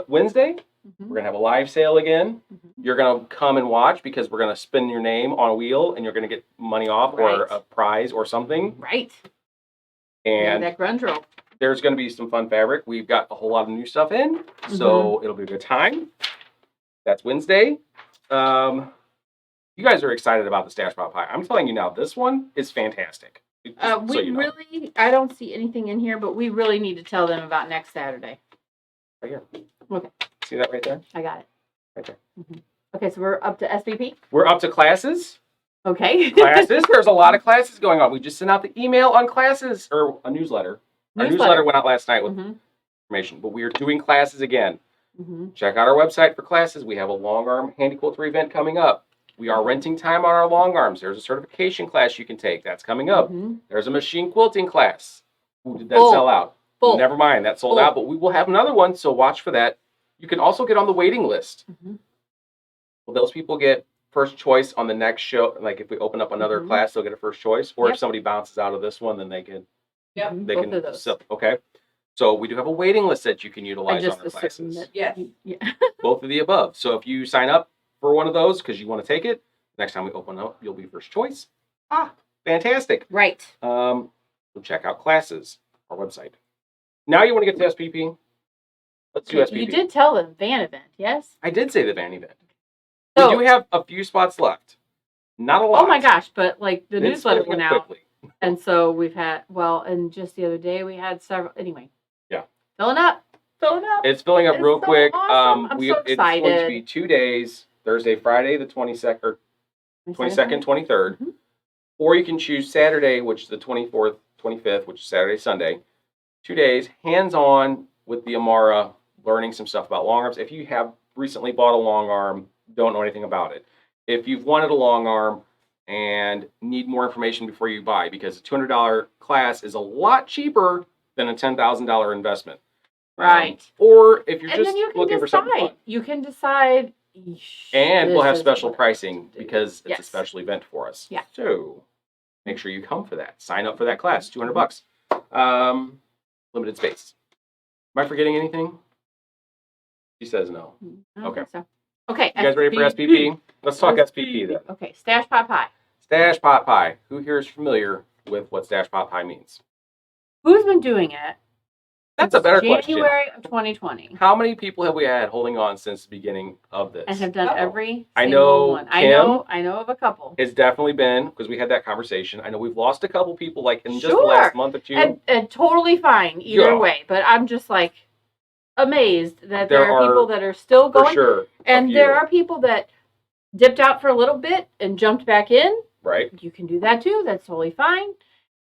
Wednesday, we're going to have a live sale again. You're going to come and watch because we're going to spin your name on a wheel and you're going to get money off or a prize or something. Right. And that grunge rope. There's going to be some fun fabric. We've got a whole lot of new stuff in, so it'll be a good time. That's Wednesday. You guys are excited about the Stash Pot Pie. I'm telling you now, this one is fantastic. I don't see anything in here, but we really need to tell them about next Saturday. Right here. Okay. See that right there? I got it. Right there. Okay, so we're up to SPP? We're up to classes. Okay. Classes. There's a lot of classes going on. We just sent out the email on classes, or a newsletter. Our newsletter went out last night with information, but we are doing classes again. Check out our website for classes. We have a long arm handy quilter event coming up. We are renting time on our long arms. There's a certification class you can take. That's coming up. There's a machine quilting class. Ooh, did that sell out? Never mind. That sold out, but we will have another one, so watch for that. You can also get on the waiting list. Well, those people get first choice on the next show. Like if we open up another class, they'll get a first choice. Or if somebody bounces out of this one, then they can Yep. They Both can of those. okay. So we do have a waiting list that you can I utilize just on our assumed classes. that. Yes. Yeah. Both of the above. So if you sign up for one of those because you want to take it, next time we open up, you'll be first choice. Fantastic. Right. So check out classes, our website. Now you want to get to SPP? Let's do SPP. You did tell them van event, yes? I did say the van event. So, We do have a few spots left. Not a lot. oh my gosh, but like the It's newsletter filling went up out. quickly. And so we've had, well, and just the other day we had several, anyway. Yeah. Filling up. It's filling up It's real so quick. awesome. I'm so It's going to excited. be 2 days, Thursday, Friday, the 22nd, or 22nd, 23rd. Mhm. Or you can choose Saturday, which is the 24th, 25th, which is Saturday, Sunday. 2 days, hands-on with the Amara, learning some stuff about long arms. If you have recently bought a long arm, don't know anything about it. If you've wanted a long arm and need more information before you buy, because a $200 class is a lot cheaper than a $10,000 investment. Right. Or if you're And just then you can looking for something decide. fun. You can decide. And we'll this have is special what I pricing want to do. because it's a Yes. special event for us. Yeah. So make sure you come for that. Sign up for that class, $200. Limited space. Am I forgetting anything? She says no. I don't Okay. think so. Okay. You guys ready for SPP? Let's talk SPP then. Okay. Stash pot pie. Stash pot pie. Who here is familiar with what stash pot pie means? Who's been doing it? That's a better January question. January of 2020. How many people have we had holding on since the beginning of this? And have done every I single know one. Kim I know of a couple. It's definitely been, because we had that conversation. I know we've lost a couple people like in just the Sure. last month or two. And totally fine either Yeah. way. But I'm just like amazed that There there are people are, that are still for going. sure. a And few, there are people that dipped out for a little bit and jumped back in. right? You can do that too. That's totally fine.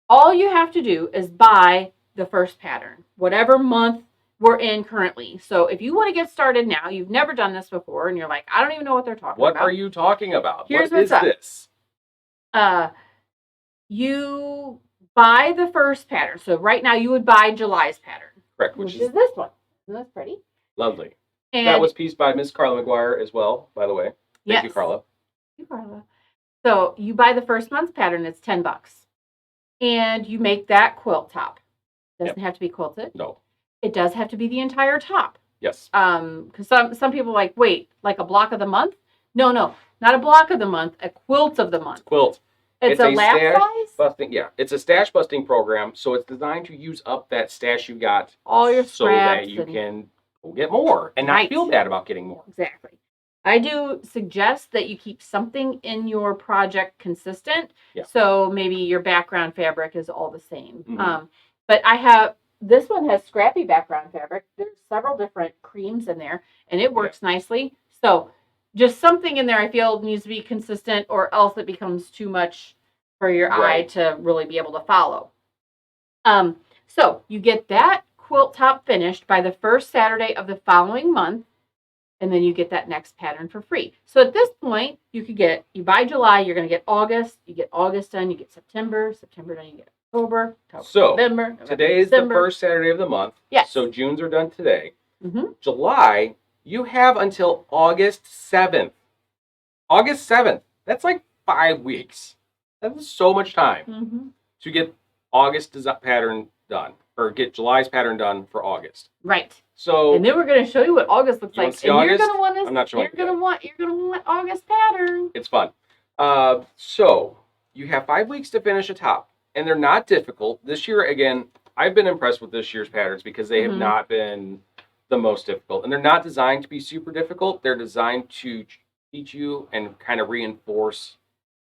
All you have to do is buy the first pattern, whatever month we're in currently. So if you want to get started now, you've never done this before, and you're like, I don't even know what they're talking What about. are you talking about? Here's What is what's up. this? You buy the first pattern. So right now you would buy July's pattern, Correct, which is this one. Isn't that pretty? lovely. And That was pieced by Miss Carla McGuire as well, by the way. Thank you, yes. Carla. Thank you, Carla. So you buy the first month's pattern. It's $10, and you make that quilt top. Doesn't have to be quilted. No. It does have to be the entire top. Yes. Because some people are like, wait, like a block of the month? No, not a block of the month. A quilt of the month. Quilt. It's a lap stash size. busting. Yeah, it's a stash busting program, so it's designed to use up that stash you got, All your so that scraps you and- can go get more and not Right. feel bad about getting more. Exactly. I do suggest that you keep something in your project consistent. Yeah. So maybe your background fabric is all the same. Mhm. But this one has scrappy background fabric. There's several different creams in there, and it works nicely. So just something in there I feel needs to be consistent, or else it becomes too much for your eye Right. to really be able to follow. So you get that quilt top finished by the first Saturday of the following month, and then you get that next pattern for free. So at this point, you buy July, you're going to get August, you get August done, you get September done, you get October, So, November, Today is December. the first Saturday of the month. Yes. So June's are done today. Mhm. July, you have until August 7th. August 7th. That's like 5 weeks. That's so much time Mhm. to get August pattern done, or get July's pattern done for August. Right. So And then we're going to show you what August looks You wanna like. see And you're August? going to want to I'm not showing you're going to want August pattern. it's fun. So you have 5 weeks to finish a top, and they're not difficult. This year, again, I've been impressed with this year's patterns because they have Mhm. not been the most difficult, and they're not designed to be super difficult. They're designed to teach you and kind of reinforce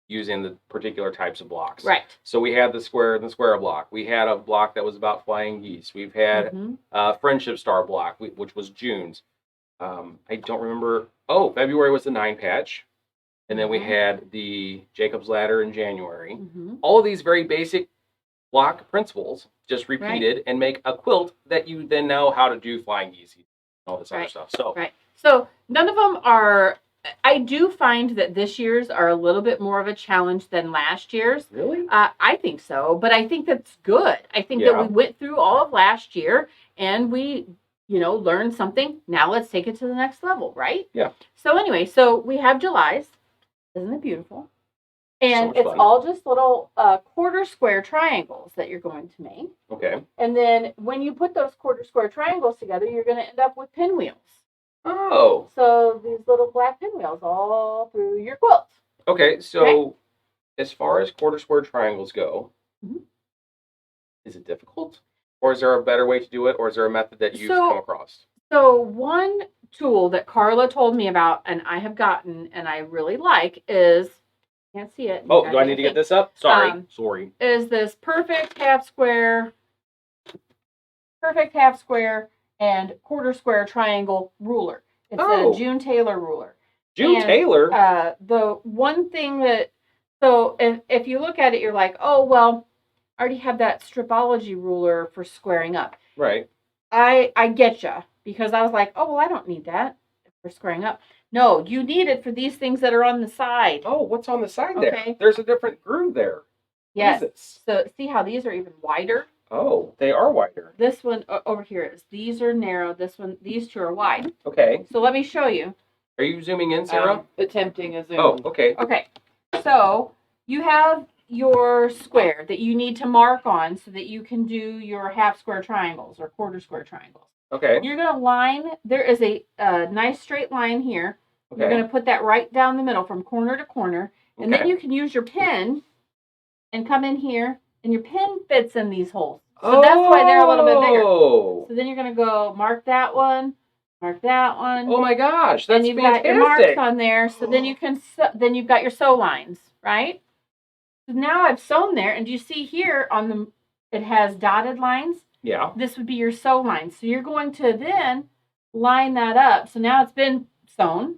using the particular types of blocks. Right. So we had the square and the square block. We had a block that was about flying geese. We've had Mhm. Friendship Star block, which was June's. I don't remember. Oh, February was the 9 patch. And then we Mhm. had the Jacob's Ladder in January. Mhm. All of these very basic block principles just repeated and make a quilt that you then know how to do flying geese and all this other Right. stuff. So Right. So none of them are. I do find that this year's are a little bit more of a challenge than last year's. really, I think so, but I think that's good. I think Yeah. that we went through all of last year and we, learned something. Now let's take it to the next level, right? Yeah. So anyway, so we have July's. Isn't it beautiful? And much it's fun. all just little quarter square triangles that you're going to make. Okay. And then when you put those quarter square triangles together, you're going to end up with pinwheels. Oh. So these little black pinwheels all through your quilt. Okay, so as far as quarter square triangles go, Mhm. is it difficult? Or is there a better way to do it? Or is there a method that you've come across? So one tool that Carla told me about and I have gotten and I really like is, can't see it. Oh, do I need to get this up? Sorry. Sorry. Is this perfect half square and quarter square triangle ruler. It's a June Taylor ruler. June Taylor? The one thing that, so if you look at it, you're like, oh, well, I already have that stripology ruler for squaring up. Right. I get you, because I was like, oh, well, I don't need that for squaring up. No, you need it for these things that are on the side. Oh, what's on the side Okay. there? There's a different groove there. Yes. What is this? So see how these are even wider? Oh, they are wider. This one over here is. These are narrow. This one, these two are wide. Okay. So let me show you. Are you zooming in, Sarah? Attempting a zoom. Oh, okay. Okay. So you have your square that you need to mark on so that you can do your half square triangles or quarter square triangles. Okay. You're going to line, there is a nice straight line here. Okay. You're going to put that right down the middle from corner to corner. And then you can use your pin and come in here, and your pin fits in these holes. So that's why they're a little bit bigger. So then you're going to go mark that one, mark that one. Oh my gosh, that's and you've fantastic. got your marks on there. So then you can, then you've got your sew lines, right? So now I've sewn there, and do you see here on the, it has dotted lines? Yeah. This would be your sew line. So you're going to then line that up. So now it's been sewn.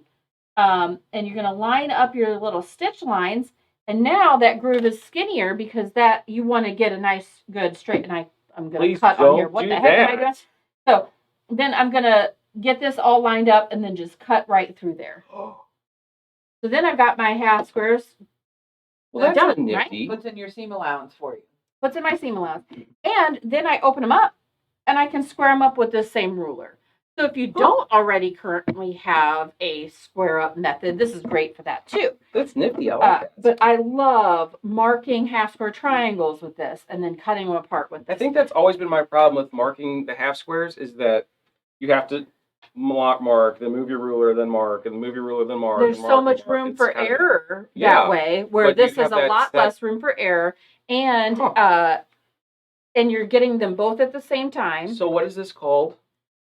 And you're going to line up your little stitch lines. And now that groove is skinnier because that you want to get a nice, good straight. And I'm going to cut on here. What the heck am I doing? So then I'm going to get this all lined up and then just cut right through there. So then I've got my half squares. Well, that's done, nifty. right? What's in your seam allowance for you? What's in my seam allowance? And then I open them up and I can square them up with this same ruler. So if you don't already currently have a square up method, this is great for that too. That's nifty. I like that. But I love marking half square triangles with this and then cutting them apart with this. I think that's always been my problem with marking the half squares is that you have to mark, then move your ruler, then mark, and move your ruler, then mark. There's so much room for error that way, where this is a lot less room for error, and and you're getting them both at the same time. So what is this called?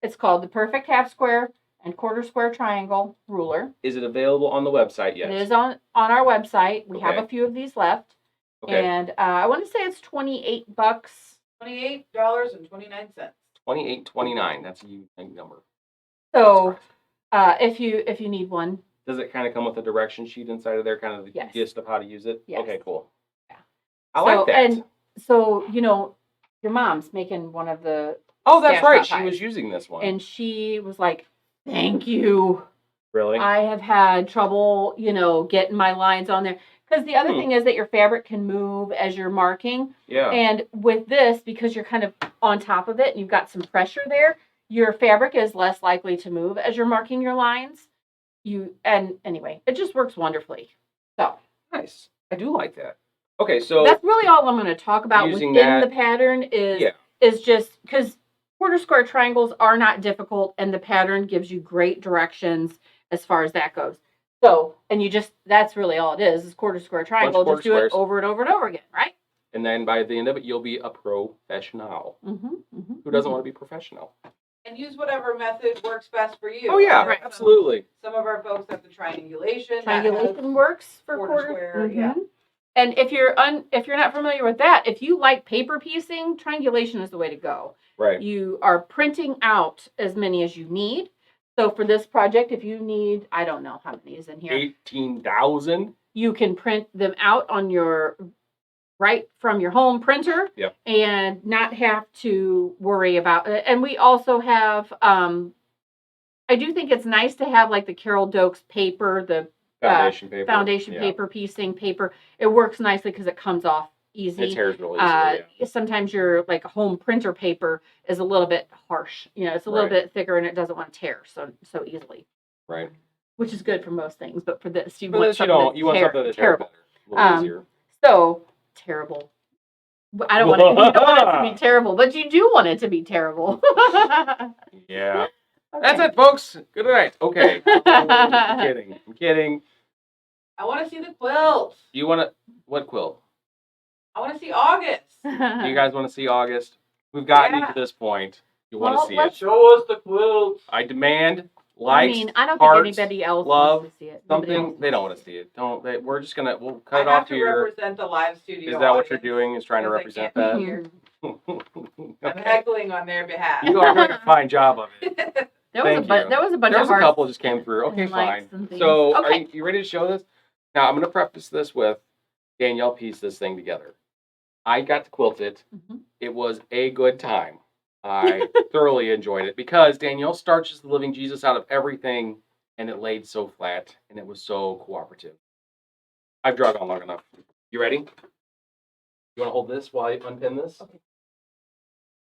It's called the Perfect Half Square and Quarter Square Triangle Ruler. Is it available on the website yet? It is on our website. We have a few of these left. Okay. And I want to say it's $28. $28.29. $28.29. That's a unique number. So if you need one. Does it kind of come with a direction sheet inside of there, kind of the gist of how to use it? Yes. Okay, cool. Yeah. I like that. And so, your mom's making one of the Oh, that's right. She was using this one. And she was like, thank you. Really? I have had trouble, getting my lines on there. Because the other thing is that your fabric can move as you're marking. Yeah. And with this, because you're kind of on top of it and you've got some pressure there, your fabric is less likely to move as you're marking your lines. Anyway, it just works wonderfully. So nice. I do like that. Okay, so that's really all I'm going to talk about within the pattern is just because quarter square triangles are not difficult, and the pattern gives you great directions as far as that goes. So, and that's really all it is quarter square triangle. Just do it over and over and over again, right? And then by the end of it, you'll be a professional. Who doesn't want to be professional? And use whatever method works best for you. Oh, yeah, right. Absolutely. Some of our folks have the triangulation. Triangulation works for quarter square, yeah. And if you're not familiar with that, if you like paper piecing, triangulation is the way to go. Right. You are printing out as many as you need. So for this project, if you need, I don't know how many is in here. 18,000. You can print them out on right from your home printer. Yep. And not have to worry about it. And we also have, I do think it's nice to have like the Carol Dokes paper, the foundation paper, piecing paper. It works nicely because it comes off easy. It tears really easily. Sometimes your like home printer paper is a little bit harsh. It's a little bit thicker and it doesn't want to tear so easily. Right. Which is good for most things, but for this, you want something that's terrible. A little easier. So terrible. I don't want it. You don't want it to be terrible, but you do want it to be terrible. Yeah. Okay. That's it, folks. Good night. Okay. I'm kidding. I'm kidding. I want to see the quilt. You want to, what quilt? I want to see August. You guys want to see August? We've gotten Yeah. to this point. You want to Well, see let's it. Show us the quilt. I demand likes, I mean, I don't hearts, think anybody else love, wants to see it. Nobody something. else They don't want wants to see it. Don't. We're just gonna. We'll cut I it have off to here. represent the live studio. Is that what you're audience, doing? Is trying to because I represent can't that? be here. I'm Okay. heckling on their behalf. You are doing a fine job of it. There was Thank a you. there was a bunch There of was a hearts. couple just came through. Okay, and likes fine. and things. So, are Okay. you ready to show this? Now, I'm going to preface this with Danielle pieced this thing together. I got to quilt it. Mhm. It was a good time. I thoroughly enjoyed it because Danielle starches the living Jesus out of everything, and it laid so flat, and it was so cooperative. I've drug on long enough. You ready? You want to hold this while I unpin this? Okay.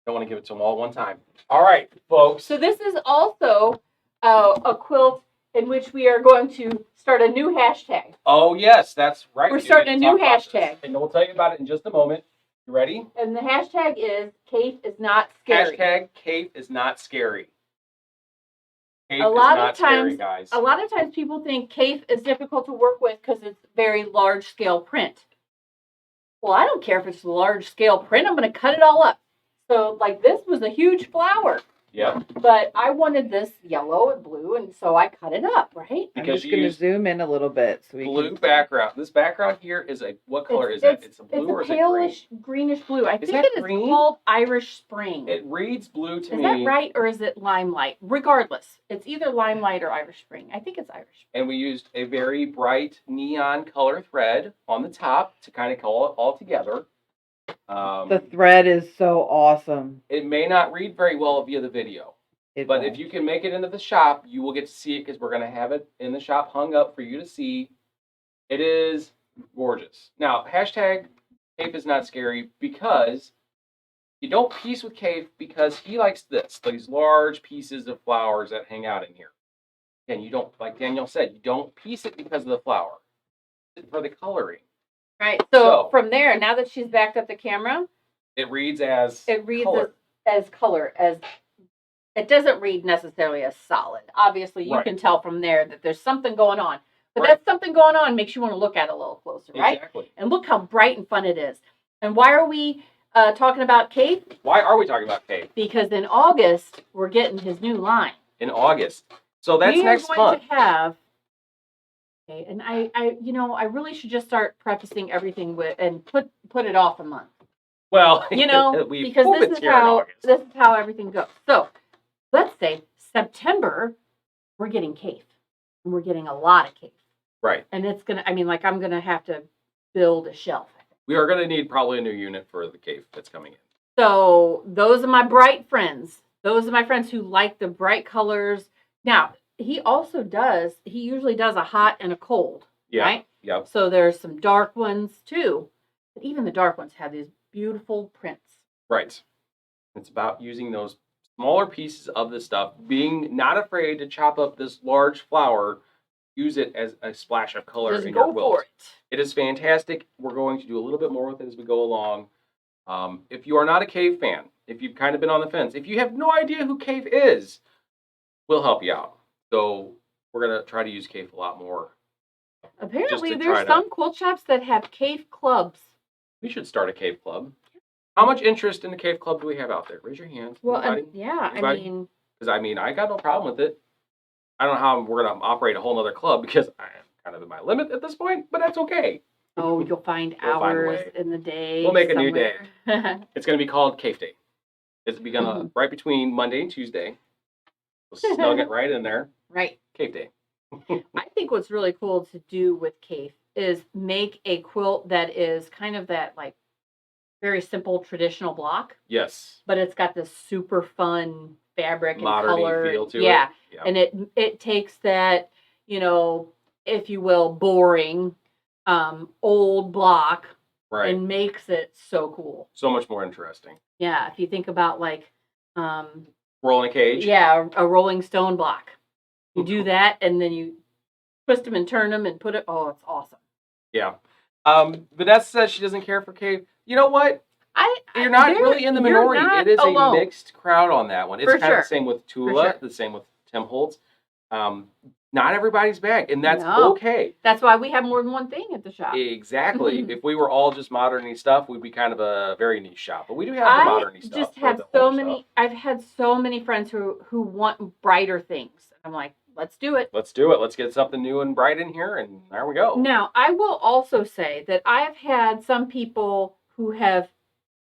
Don't want to give it to them all at one time. All right, folks. So this is also a quilt in which we are going to start a new hashtag. Oh, yes, that's right. We're We starting a didn't new talk about this. hashtag. And we'll tell you about it in just a moment. You ready? And the hashtag is Kate is not scary. Hashtag Kate is not scary. Kate A lot is not of times, scary, guys. A lot of times people think CAFE is difficult to work with because it's very large scale print. Well, I don't care if it's large scale print. I'm going to cut it all up. So like this was a huge flower. Yep. But I wanted this yellow and blue, and so I cut it up, right? I'm Because just you going to use zoom in a little bit so we blue can background. This background here is a, what color is that? It's a blue or It's is a it green? palish greenish blue. I Is think that it is green? called Irish Spring. It reads blue to Is me. that right, or is it limelight? Regardless, it's either limelight or Irish Spring. I think it's Irish Spring. And we used a very bright neon color thread on the top to kind of call it all together. The thread is so awesome. It may not read very well via the video. But if you can make it into the shop, you will get to see it because we're going to have it in the shop hung up for you to see. It is gorgeous. Now, hashtag Cape is not scary because you don't piece with Cape because he likes this, these large pieces of flowers that hang out in here. And you don't, like Danielle said, you don't piece it because of the flower. It's for the coloring. Right. So from there, now that she's backed up the camera, it reads as color. As color. It doesn't read necessarily as solid. Obviously, you can tell from there that there's something going on. But that something going on makes you want to look at it a little closer, right? Exactly. And look how bright and fun it is. And why are we talking about Cape? Why are we talking about Cape? Because in August, we're getting his new line. In August. So that's next month. We are going to have... Okay, and I really should just start prefacing everything with and put it off a month. Well, because this is how everything goes. So let's say September, we're getting CAFE, and we're getting a lot of CAFE. Right. And it's gonna. I'm gonna have to build a shelf. We are gonna need probably a new unit for the CAFE that's coming in. So those are my bright friends. Those are my friends who like the bright colors. Now, he usually does a hot and a cold, right? Yep. So there's some dark ones too. But even the dark ones have these beautiful prints. Right. It's about using those smaller pieces of the stuff, being not afraid to chop up this large flower, use it as a splash of color in your quilt. Go for it. It is fantastic. We're going to do a little bit more with it as we go along. If you are not a Cave fan, if you've kind of been on the fence, if you have no idea who Cave is, we'll help you out. So we're going to try to use Cave a lot more. Apparently, there's some quilt shops that have Cave clubs. We should start a Cave club. How much interest in the Cave club do we have out there? Raise your hand. Well, Anybody? Anybody? Because I got no problem with it. I don't know how we're going to operate a whole other club because I'm kind of at my limit at this point, but that's okay. Oh, you'll find hours in the day. We'll make a new day. It's going to be called Cave Day. It's going to right between Monday and Tuesday. We'll snug it right in there. Right. Cave Day. I think what's really cool to do with Cave is make a quilt that is kind of that like very simple traditional block. Yes. But it's got this super fun fabric and modern color. Feel to it. Yeah. And it takes that, if you will, boring old block and makes it so cool. So much more interesting. Yeah. If you think about like rolling cage. Yeah, a Rolling Stone block. You do that and then you twist them and turn them and put it. Oh, it's awesome. Yeah. Vanessa says she doesn't care for cave. You know what? You're not really in the minority. It is alone. a mixed crowd on that one. It's For kind of sure. the same with For Tula, sure. the same with Tim Holtz. Not everybody's bag, and that's No. okay. That's why we have more than one thing at the shop. Exactly. If we were all just modern-y stuff, we'd be kind of a very niche shop. But we do have the modern-y stuff. Just or have the so older many. stuff. I've had so many friends who want brighter things. I'm like, let's do it. Let's do it. Let's get something new and bright in here, and there we go. Now, I will also say that I've had some people who have.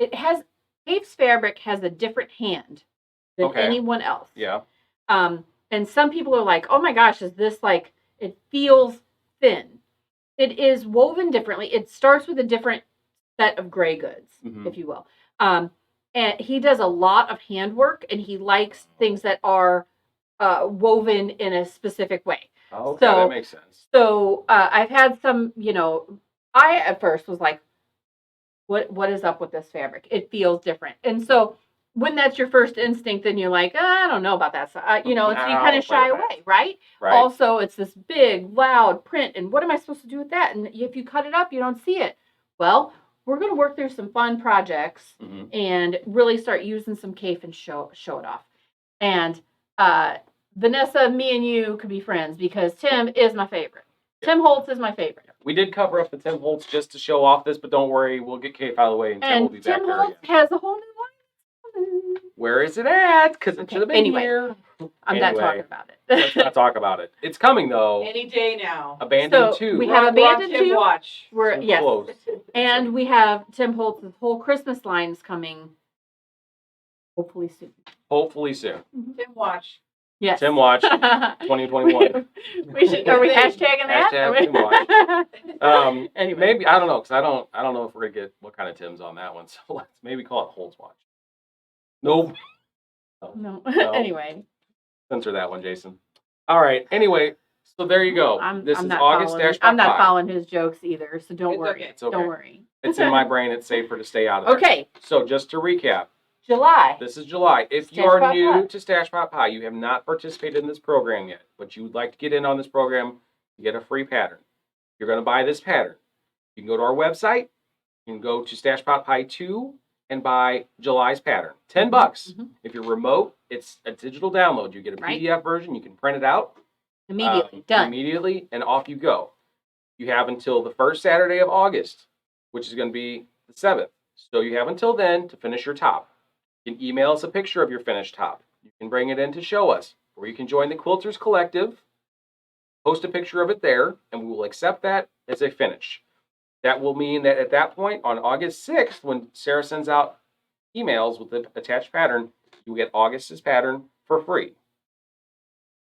Cave's fabric has a different hand than anyone else. Yeah. And some people are like, oh my gosh, is this like, it feels thin. It is woven differently. It starts with a different set of gray goods, if you will. And he does a lot of handwork, and he likes things that are woven in a specific way. Oh, okay, that makes sense. So I've had some, I at first was like, what is up with this fabric? It feels different. And so when that's your first instinct, then you're like, I don't know about that. So, you kind of shy away, right? Also, it's this big, loud print. And what am I supposed to do with that? And if you cut it up, you don't see it. Well, we're going to work through some fun projects and really start using some CAFE and show it off. And Vanessa, me and you could be friends because Tim is my favorite. Yeah. Tim Holtz is my favorite. We did cover up the Tim Holtz just to show off this, but don't worry, we'll get Kate out of the way and Tim will be back there again. Tim Holtz has a whole new one. Where is it at? Because it should have been here. I'm not talking about it. Let's not talk about it. It's coming though. Any day now. Abandoned 2. We have Abandoned 2. Watch. Yes. Close. And we have Tim Holtz's whole Christmas line is coming hopefully soon. Hopefully soon. Tim Watch. Yes. Tim Watch 2021. Are we hashtagging that? Hashtag Tim Watch. Anyway. Maybe I don't know because I don't know if we're gonna get what kind of Tim's on that one. So let's maybe call it Holtz Watch. Nope. No. Anyway. Censor that one, Jason. All right. Anyway, so there you go. This is August dash. I'm not following his jokes either, so don't worry. Okay. It's okay. Don't worry. It's in my brain. It's safer to stay out of there. Okay. So just to recap. July. This is July. If you are new to Stash Pot Pie, you have not participated in this program yet, but you would like to get in on this program, you get a free pattern. You're going to buy this pattern. You can go to our website. You can go to Stash Pot Pie 2 and buy July's pattern. $10. Mm-hmm. If you're remote, it's a digital download. You get a PDF version. You can print it out. Immediately. Done. Immediately, and off you go. You have until the first Saturday of August, which is going to be the 7th. So you have until then to finish your top. You can email us a picture of your finished top. You can bring it in to show us, or you can join the Quilters Collective, post a picture of it there, and we will accept that as a finish. That will mean that at that point, on August 6th, when Sarah sends out emails with the attached pattern, you get August's pattern for free.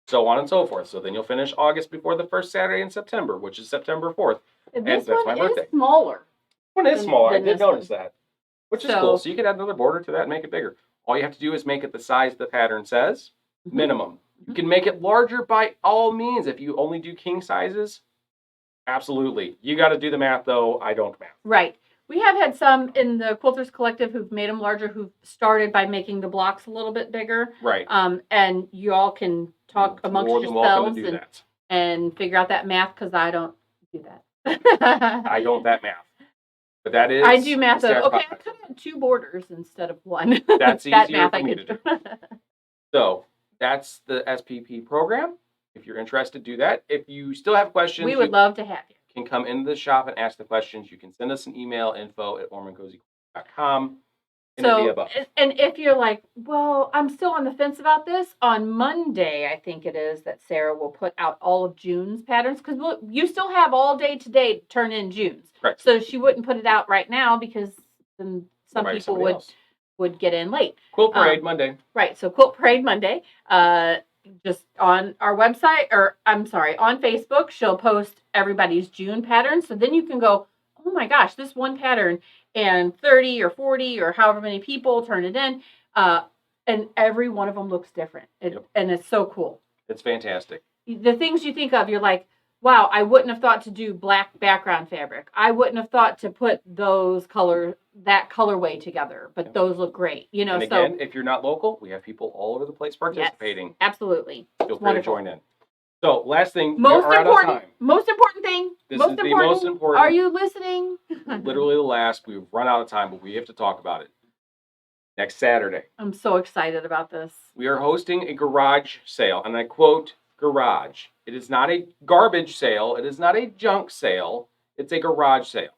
So on and so forth. So then you'll finish August before the first Saturday in September, which is September 4th. This that's one my birthday. is smaller. One is smaller. I did this notice one. that. Which is cool. So you could add another border to that and make it bigger. All you have to do is make it the size the pattern says, minimum. You can make it larger by all means. If you only do king sizes, absolutely. You got to do the math, though. I don't math. Right. We have had some in the Quilters Collective who've made them larger, who've started by making the blocks a little bit bigger. Right. And you all can talk amongst More than welcome to yourselves do that. and figure out that math because I don't do that. I don't that math. But that is. I do math. Stash Okay, Pot I could have 2 borders instead of 1. That's that easier math for I me could to do. So that's the SPP program. If you're interested, do that. If you still have questions, we would love to have you. Can come into the shop and ask the questions. You can send us an email, info@warmandcozyquilting.com. So, and if you're like, well, I'm still on the fence about this, on Monday, I think it is, that Sarah will put out all of June's patterns, because you still have all day today to turn in June's. Right. So she wouldn't put it out right now because then some people would get in late. Quilt Parade Monday. Right. So Quilt Parade Monday. Just on our website, or I'm sorry, on Facebook, she'll post everybody's June patterns. So then you can go, oh my gosh, this one pattern, and 30 or 40 or however many people turn it in. And every one of them looks different. And it's so cool. It's fantastic. The things you think of, you're like, wow, I wouldn't have thought to do black background fabric. I wouldn't have thought to put that colorway together, but those look great. You know, and again, if you're not local, we have people all over the place participating. Yes, absolutely. Feel free to join in. So last thing, Most we are out of important. time. Most important thing. This most is the important. most important. Are you listening? Literally the last. We've run out of time, but we have to talk about it. Next Saturday, I'm so excited about this. we are hosting a garage sale, and I quote garage. It is not a garbage sale. It is not a junk sale. It's a garage sale.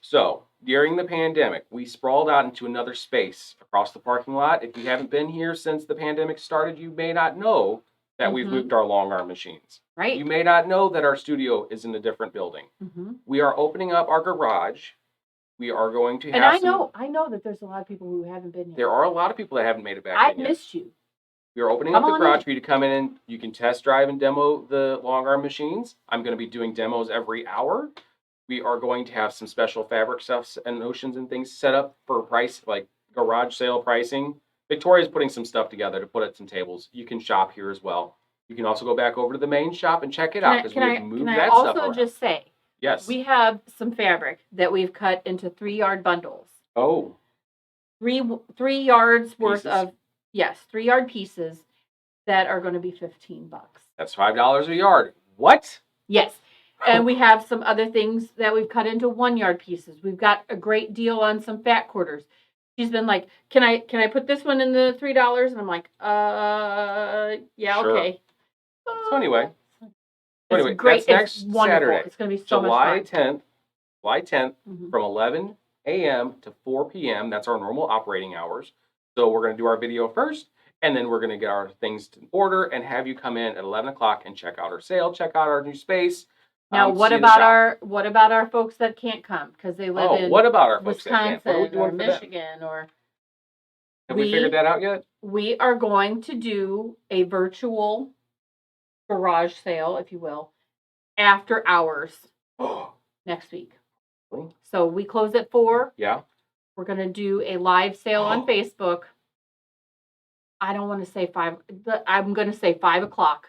So during the pandemic, we sprawled out into another space across the parking lot. If you haven't been here since the pandemic started, you may not know that we've Mhm. moved our long arm machines. Right. You may not know that our studio is in a different building. Mm-hmm. We are opening up our garage. We are going to have And I some, know that there's a lot of people who haven't been here. there are a lot of people that haven't made it back I in yet. missed you. We are opening Come up the on garage in. for you to come in and you can test drive and demo the long arm machines. I'm going to be doing demos every hour. We are going to have some special fabric stuff and notions and things set up for price, like garage sale pricing. Victoria's putting some stuff together to put at some tables. You can shop here as well. You can also go back over to the main shop and check it out because we have moved Can I that stuff also around. just say, Yes. we have some fabric that we've cut into 3-yard bundles. Oh, 3 yards worth Pieces? of, yes, 3-yard pieces that are going to be $15. that's $5 a yard. What? Yes. And we have some other things that we've cut into 1-yard pieces. We've got a great deal on some fat quarters. She's been like, can I put this one in the $3? And I'm like, yeah, Sure. okay. So anyway. It's Anyway, great. that's It's next wonderful. Saturday, It's going to be so July much fun. 10th. July 10th Mhm. from 11 a.m. to 4 p.m. That's our normal operating hours. So we're going to do our video first, and then we're going to get our things in order and have you come in at 11 o'clock and check out our sale, check out our new space. Now, what see the about shop. what about our folks that can't come because they live in What about our folks that can't? What are we Wisconsin or doing for them? Michigan or? Have we figured that out yet? We are going to do a virtual garage sale, if you will, after hours next week. Really? So we close at 4. Yeah. We're going to do a live sale on Facebook. I don't want to say 5, but I'm going to say 5 o'clock.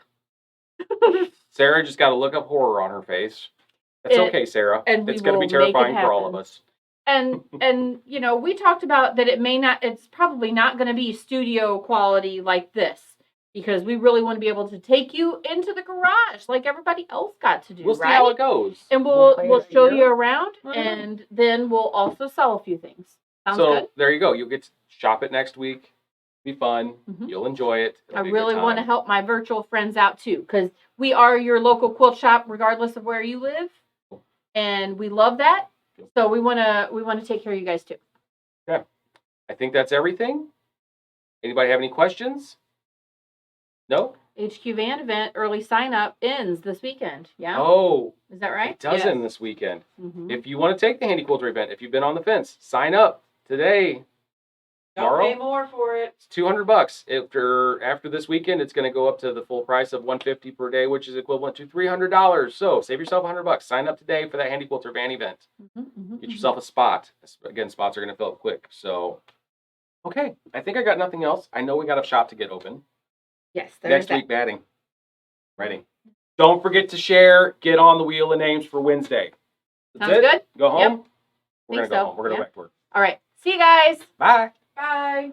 Sarah just got to look up horror on her face. That's okay, Sarah. and It's we going to be will make it terrifying for all of happen. us. And you know, we talked about that it's probably not going to be studio quality like this because we really want to be able to take you into the garage like everybody else got to do. We'll see right? how it goes. And play we'll it show here. you around, Mhm. and then we'll also sell a few things. Sounds So good. there you go. You'll get to shop it next week. Be fun. Mhm. You'll enjoy it. It'll I be a good really want to time. help my virtual friends out too, because we are your local quilt shop, regardless of where you live, and we love that. So we want to take care of you guys too. Okay. I think that's everything. Anybody have any questions? No? HQ Van event early sign up ends this weekend. Yeah, Oh, is that right? it does Yes. end this weekend. Mm-hmm. If you want to take the Handy Quilter event, if you've been on the fence, sign up today. Don't Tomorrow? pay more for it. It's $200. After this weekend, it's going to go up to the full price of $150 per day, which is equivalent to $300. So save yourself $100. Sign up today for that Handy Quilter van event. Get yourself a spot. Again, spots are going to fill up quick. So, okay, I think I got nothing else. I know we got a shop to get open. Yes, there's Next that. week, batting. Ready. Don't forget to share. Get on the wheel of names for Wednesday. That's Sounds it. good? Go home. Yep. We're going to Think go so. home. We're going to Yep. go back to work. All right. See you guys. Bye. Bye.